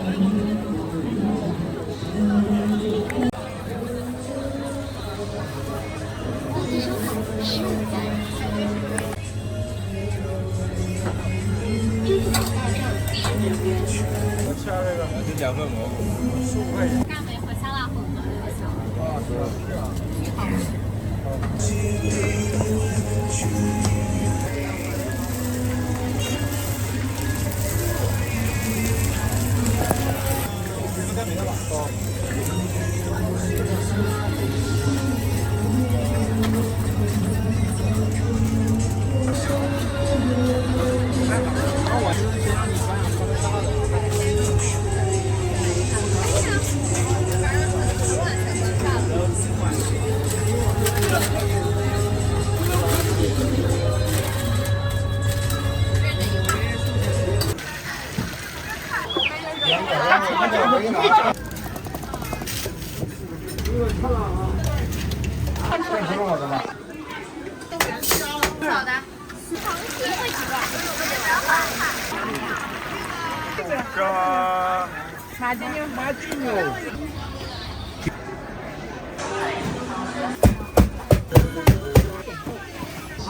S5: 我吃了这个，就2份蘑菇，15块钱。
S3: 大美和香辣混合的就行。好的。
S2: 马金牛。啊？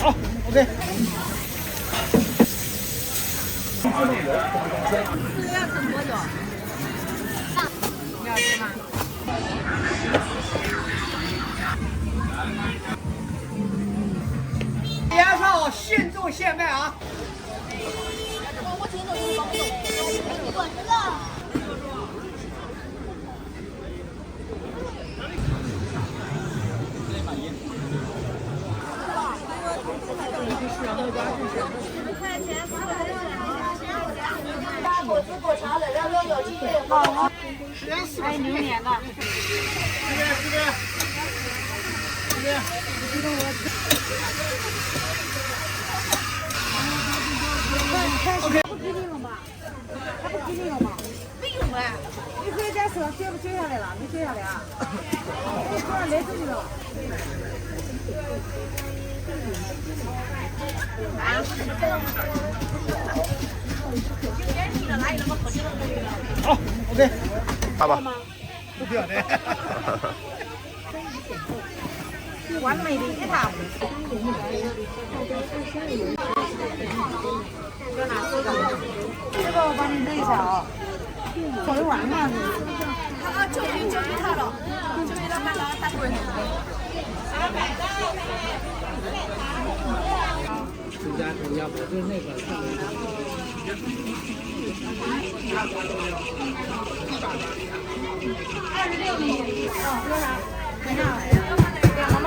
S2: 好 ，OK。
S3: 要等多久？要吃吗？
S2: 年少慎重现卖啊！
S3: 我听着就是搞不懂，我知道。
S10: 果汁果茶冷料都有机会。好，
S3: 还有榴莲的。
S2: 这边。
S4: 不给力了吗？他不给力了吗？
S3: 没用哎。
S4: 你回家说接下来了，没接下来啊？我突然来这里了。
S2: 好 ，OK。
S7: 好吧。
S2: 不需要的。
S4: 完美的一套。这个我帮你弄一下啊，做的完了。
S3: 就一套了，就一套买了3个人。
S8: 人家不是那个上面
S3: 哎，
S11: 26米。哦，多少？等一下，两个吗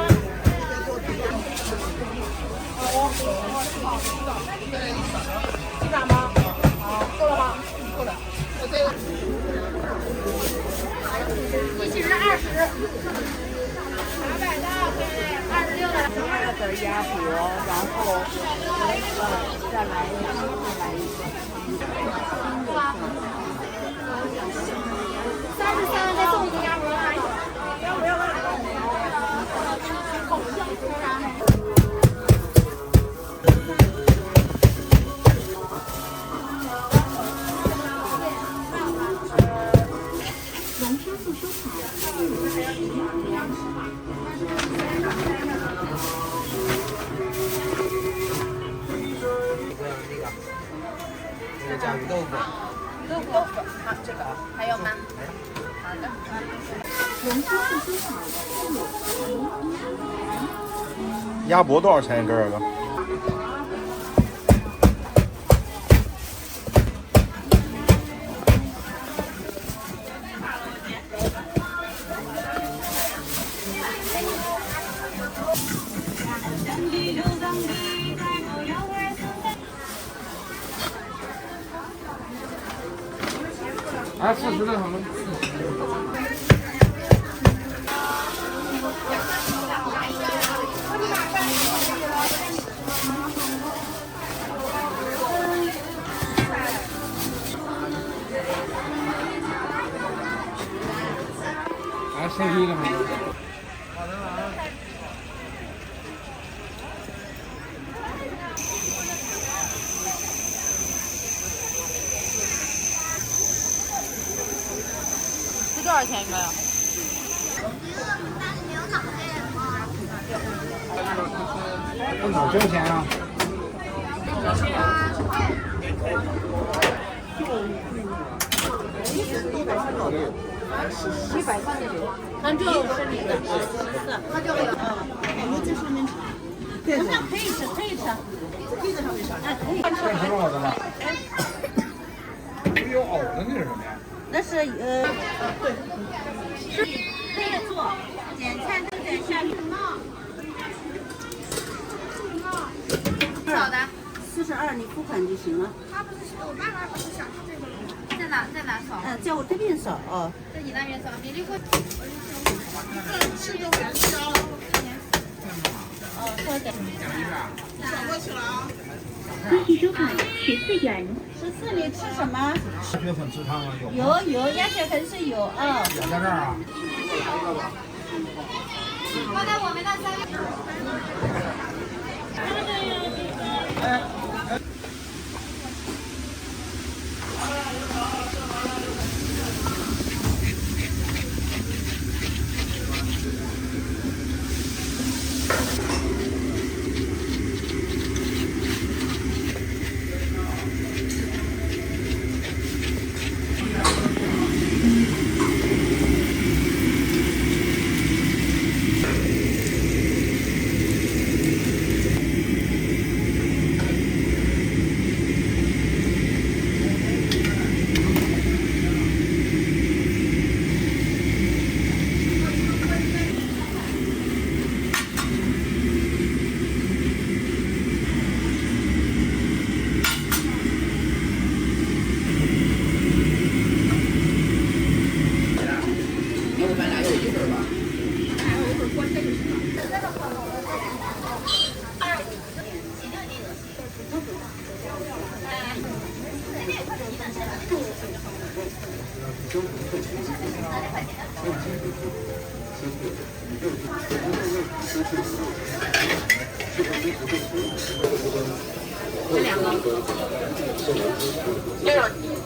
S11: ？100吗？好，够了吧？够了。机器人20。200的，26的。
S8: 的鸭脖，然后再来一个。
S11: 33再送一个鸭脖。不要。
S10: 龙沙不收款。
S2: 这个叫鱼豆腐。
S3: 豆腐，好，这个还有吗？好的。
S10: 龙沙不收款。
S9: 鸭脖多少钱一根儿？
S7: 啊，40的好吗？啊，11的好吗？
S3: 多少钱一个呀？
S2: 这哪挣钱啊？
S11: 咱就是你的，他就你这上面吃，不是可以吃，可以吃，可以在上面吃，哎，可以吃。
S2: 这是我的吗？有藕的那是什么呀？
S11: 那是对，是可以做，点菜都点下去冒。多少的？42，你付款就行了。
S3: 他不是我爸爸不是想吃这个吗？在哪扫？
S11: 在我这边扫哦。
S3: 在你那边扫，你这个吃就完事了。
S11: 多少钱？
S3: 转过去了啊。
S10: 关系收款14元。
S11: 14，你吃什么？
S2: 鸭血粉吃汤啊？
S11: 有，鸭血粉是有啊。
S2: 也在这儿啊？
S3: 放在我们那3个。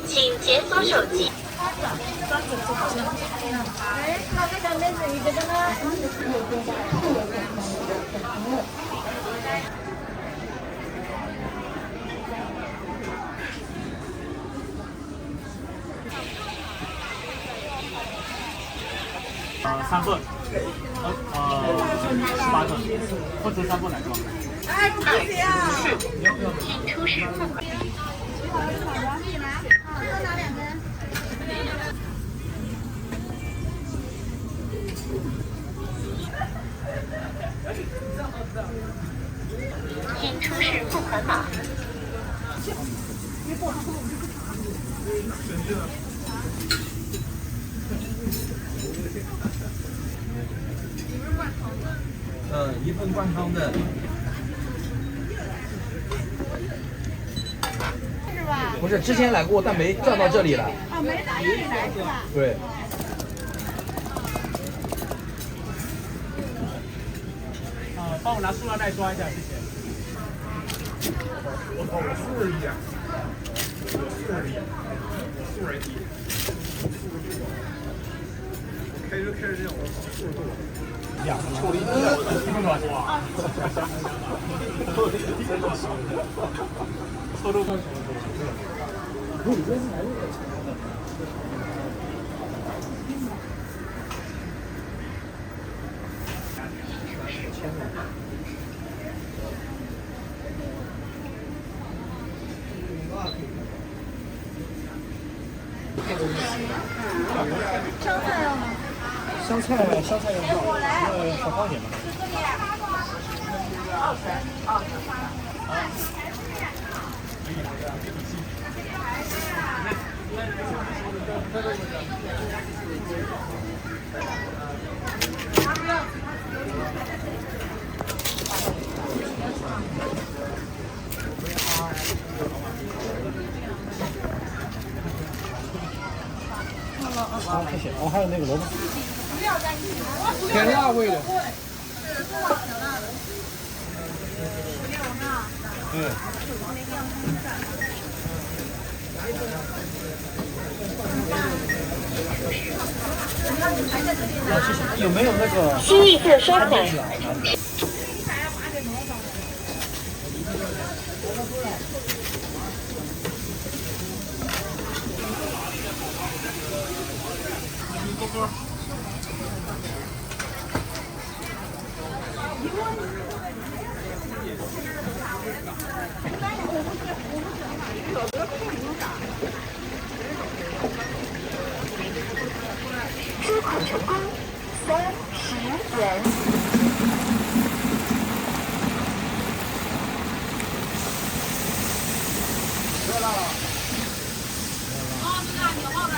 S10: 请解锁手机。
S11: 那个小妹子，你觉得呢？3
S5: 份，18份，或者3份来装。
S3: 哎，不客气啊。
S10: 请出示付款。
S3: 多拿2根。
S10: 款码。
S2: 1份灌汤的。
S3: 是吧？
S2: 不是，之前来过，但没转到这里来。
S3: 啊，没到这里来是吧？
S2: 对。
S5: 帮我拿塑料袋装一下，谢谢。我素人一点，素人一。开车这样，我素人多。两个抽离机，这么多哇！真的是，抽中干什么？
S3: 香菜要吗？
S2: 香菜要少放点吧。好，谢谢。还有那个萝卜。甜辣味的。对。谢谢。有没有那个？
S10: 新意色烧烤。收款成功，30元。
S3: 热辣了。哦，这个牛肉的啊。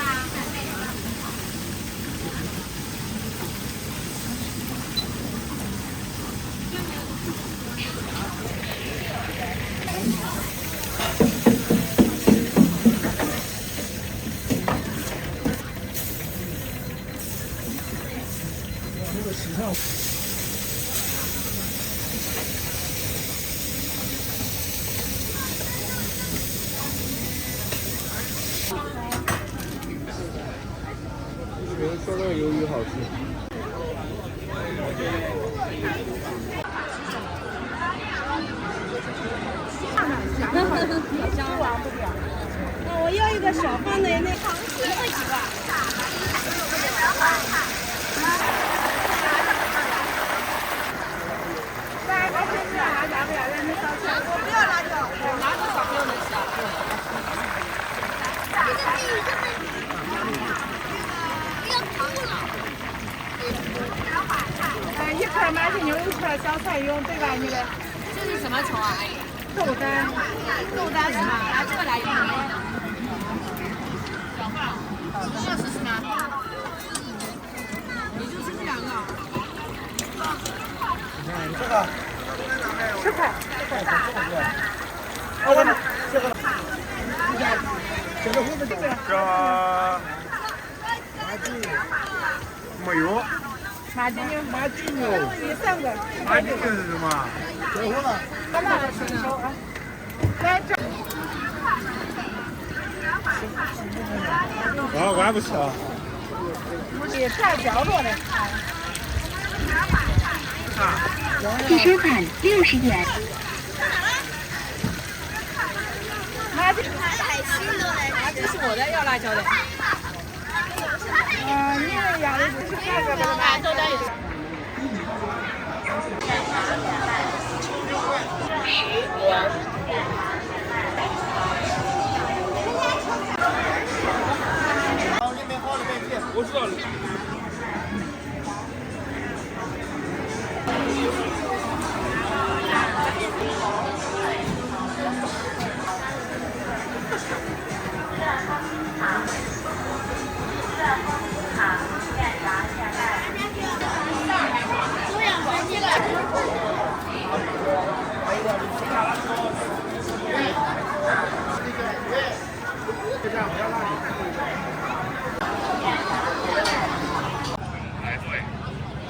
S2: 觉得说那个鱿鱼好吃。
S11: 我要一个小饭的那
S3: 螃蟹会几个？来，我先吃辣椒，不要让你少吃。我不要辣椒，辣椒少不要能吃啊。
S4: 一块买些牛肉串、小菜用这个你的。
S3: 这是什么虫啊，阿姨？
S4: 豆干。
S3: 豆干是吗？拿这个来用。要吃吗？你就吃这两个。
S2: 这个。
S4: 10块。
S5: 没有。
S4: 马蹄牛，你3个。
S5: 马蹄牛是什么？
S1: 结婚了。
S4: 干嘛要吃手啊？来这。
S5: 我还不吃啊。
S4: 你看角落的。
S10: 计收款60元。
S3: 海星的嘞，这是我的要辣椒的。
S4: 你们要的就是这个吧？
S3: 豆干也是。
S10: 10元。
S5: 我知道了。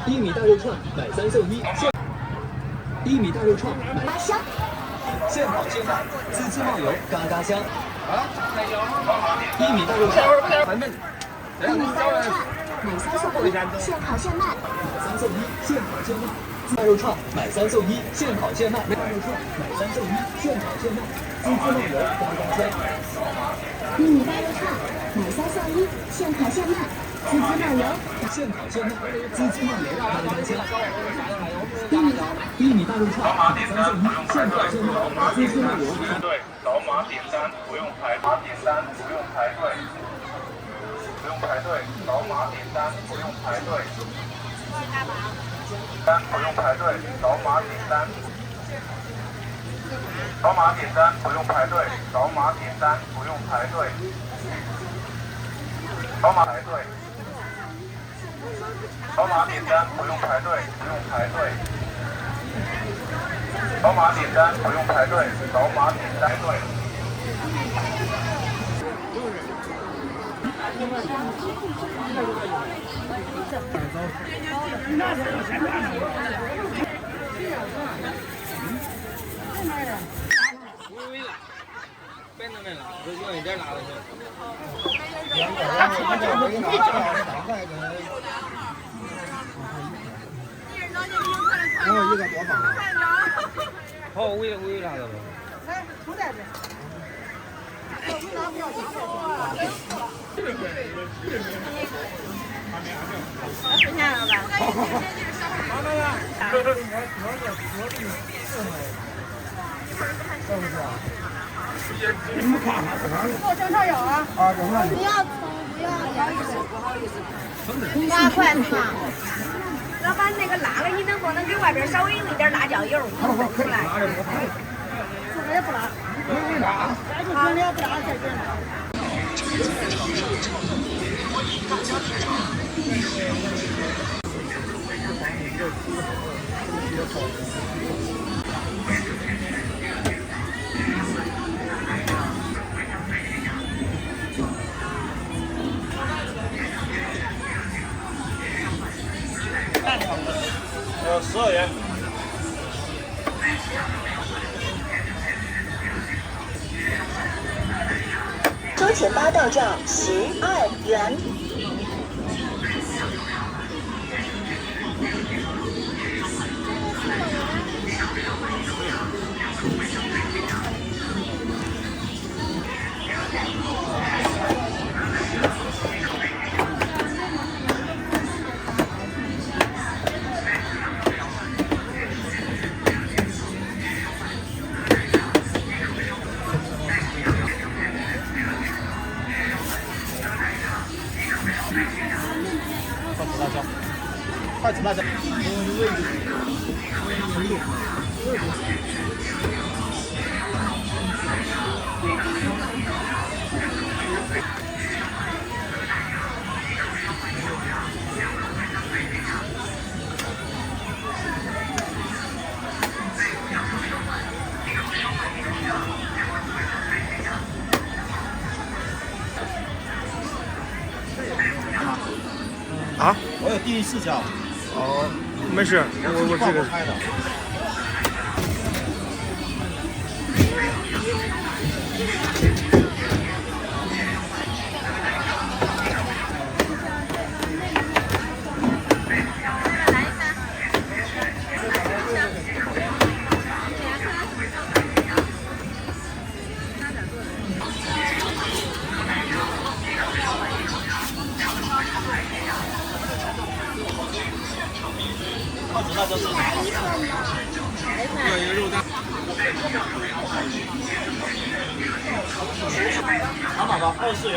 S12: 1米大肉串买3送1，1米大肉串买8箱，现跑现卖，滋滋冒油，嘎嘎香。1米大肉串还卖
S10: 1米大肉串买3送1，现跑现卖
S12: ，3送1，现跑现卖。大肉串买3送1，现跑现卖。大肉串买3送1，现跑现卖，滋滋冒油，嘎嘎香。
S10: 1米大肉串买3送1，现跑现卖，滋滋冒油，
S12: 现跑现卖，滋滋冒油，嘎嘎香。1米大肉串买3送1，现跑现卖，滋滋冒油。
S5: 对，扫码点单不用排队，点单不用排队，不用排队，扫码点单不用排队。单不用排队，扫码点单。扫码点单不用排队，扫码点单不用排队。扫码排队。扫码点单不用排队，不用排队。扫码点单不用排队，扫码点单排队。
S2: 别弄那了，就用一点辣就行。
S1: 然后一个多放。
S2: 好，我也辣的了。
S4: 来，出在这。
S3: 剩下了吧？
S1: 你们看看这边。
S4: 我正常要啊。
S1: 啊，正常。
S3: 不要葱，不要盐，不好意思。8块是吗？老板，那个辣的你能不能给外边稍微用一点辣椒油？出来。
S4: 这个也不辣。再就这俩不辣，再这辣。
S5: 12元。
S10: 收钱包到账12元。
S1: 快吃辣椒。
S9: 啊？
S1: 我有第一视角。
S9: 哦，没事，我这个。
S1: 拍的。那就是
S2: 要一个肉蛋。
S1: 长粑粑24元。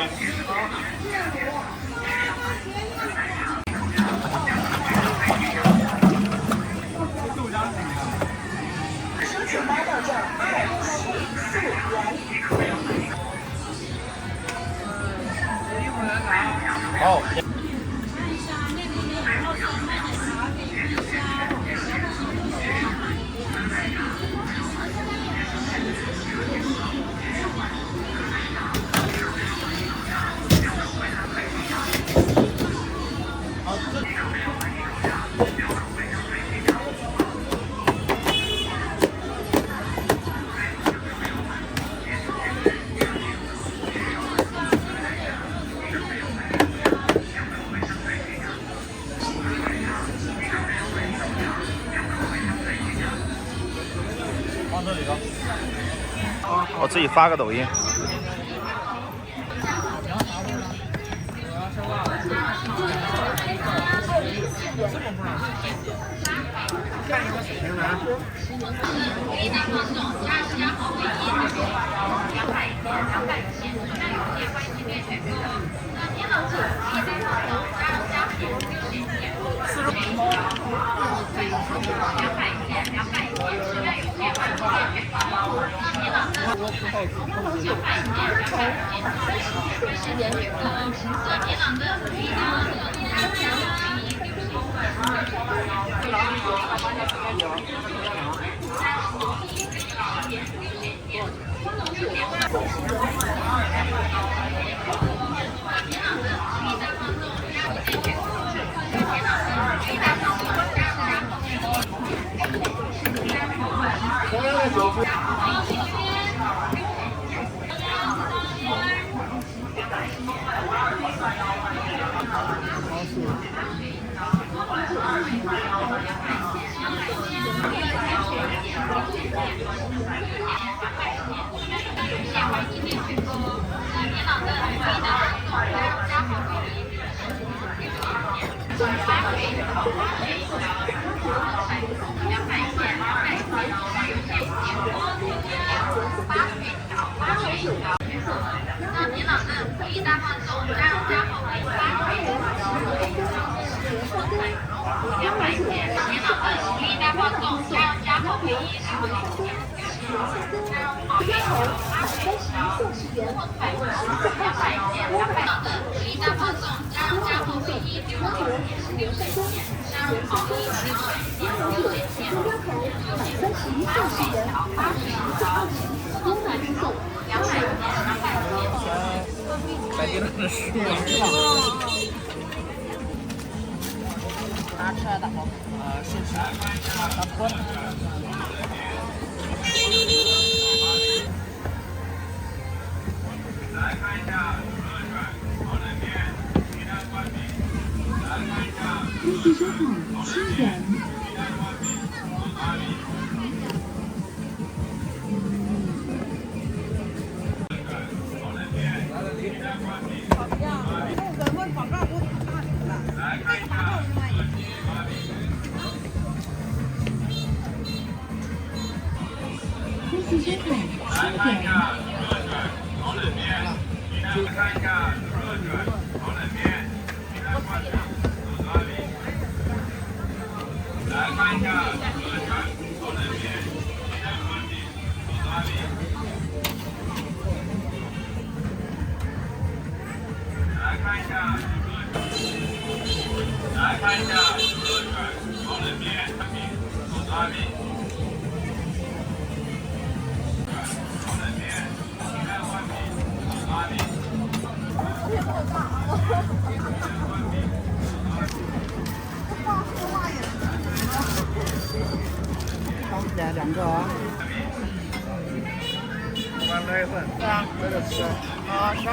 S10: 收钱包到账24元。
S1: 好。
S9: 我自己发个抖音。
S2: 看一个水平男。
S9: 白给他的食物。
S8: 拿出来的好。是吃。拿锅。
S5: 来看一下热卷炒冷面，鸡蛋灌饼。来看一下
S10: 恭喜收看7元。
S5: 鸡蛋灌饼，手抓饼。炒冷面，鸡蛋灌饼。
S4: 咱们广告不打大了。
S5: 来看一下热鸡抓饼。
S10: 恭喜收看7元。
S5: 炒冷面，看一下热卷炒冷面，鸡蛋灌饼，手抓饼。来看一下热卷炒冷面，鸡蛋灌饼，手抓饼。来看一下热卷炒冷面，手抓饼。炒冷面，鸡蛋灌饼，手抓饼。
S4: 两个啊。
S9: 完来一份。
S4: 对啊，这个吃。啊，12啊。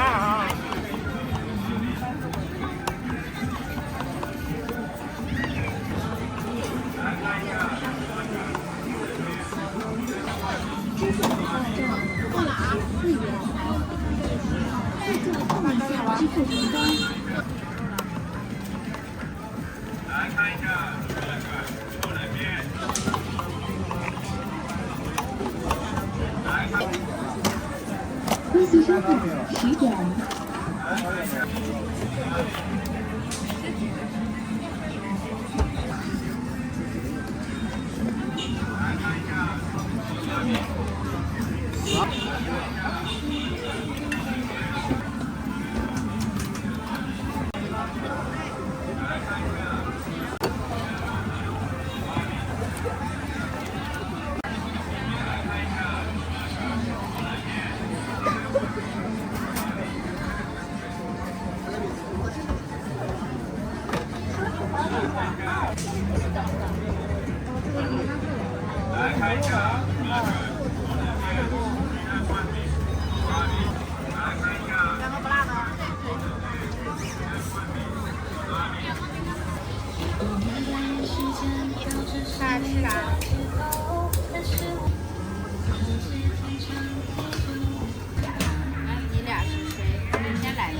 S10: 过了啊，4元。再做换一下支付成单。
S5: 来看一下热卷炒冷面。
S10: 恭喜收看10元。
S5: 来看一下。
S3: 两个不辣的。啥吃啥？你俩是谁？明天来的？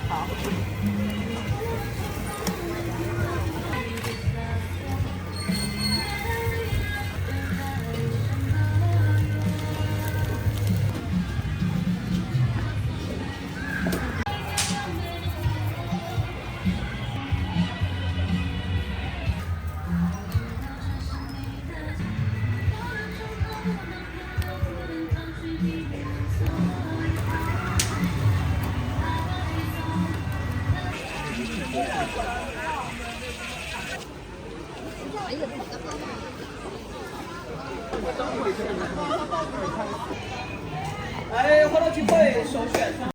S3: 好。
S2: 哎，欢乐聚会首选。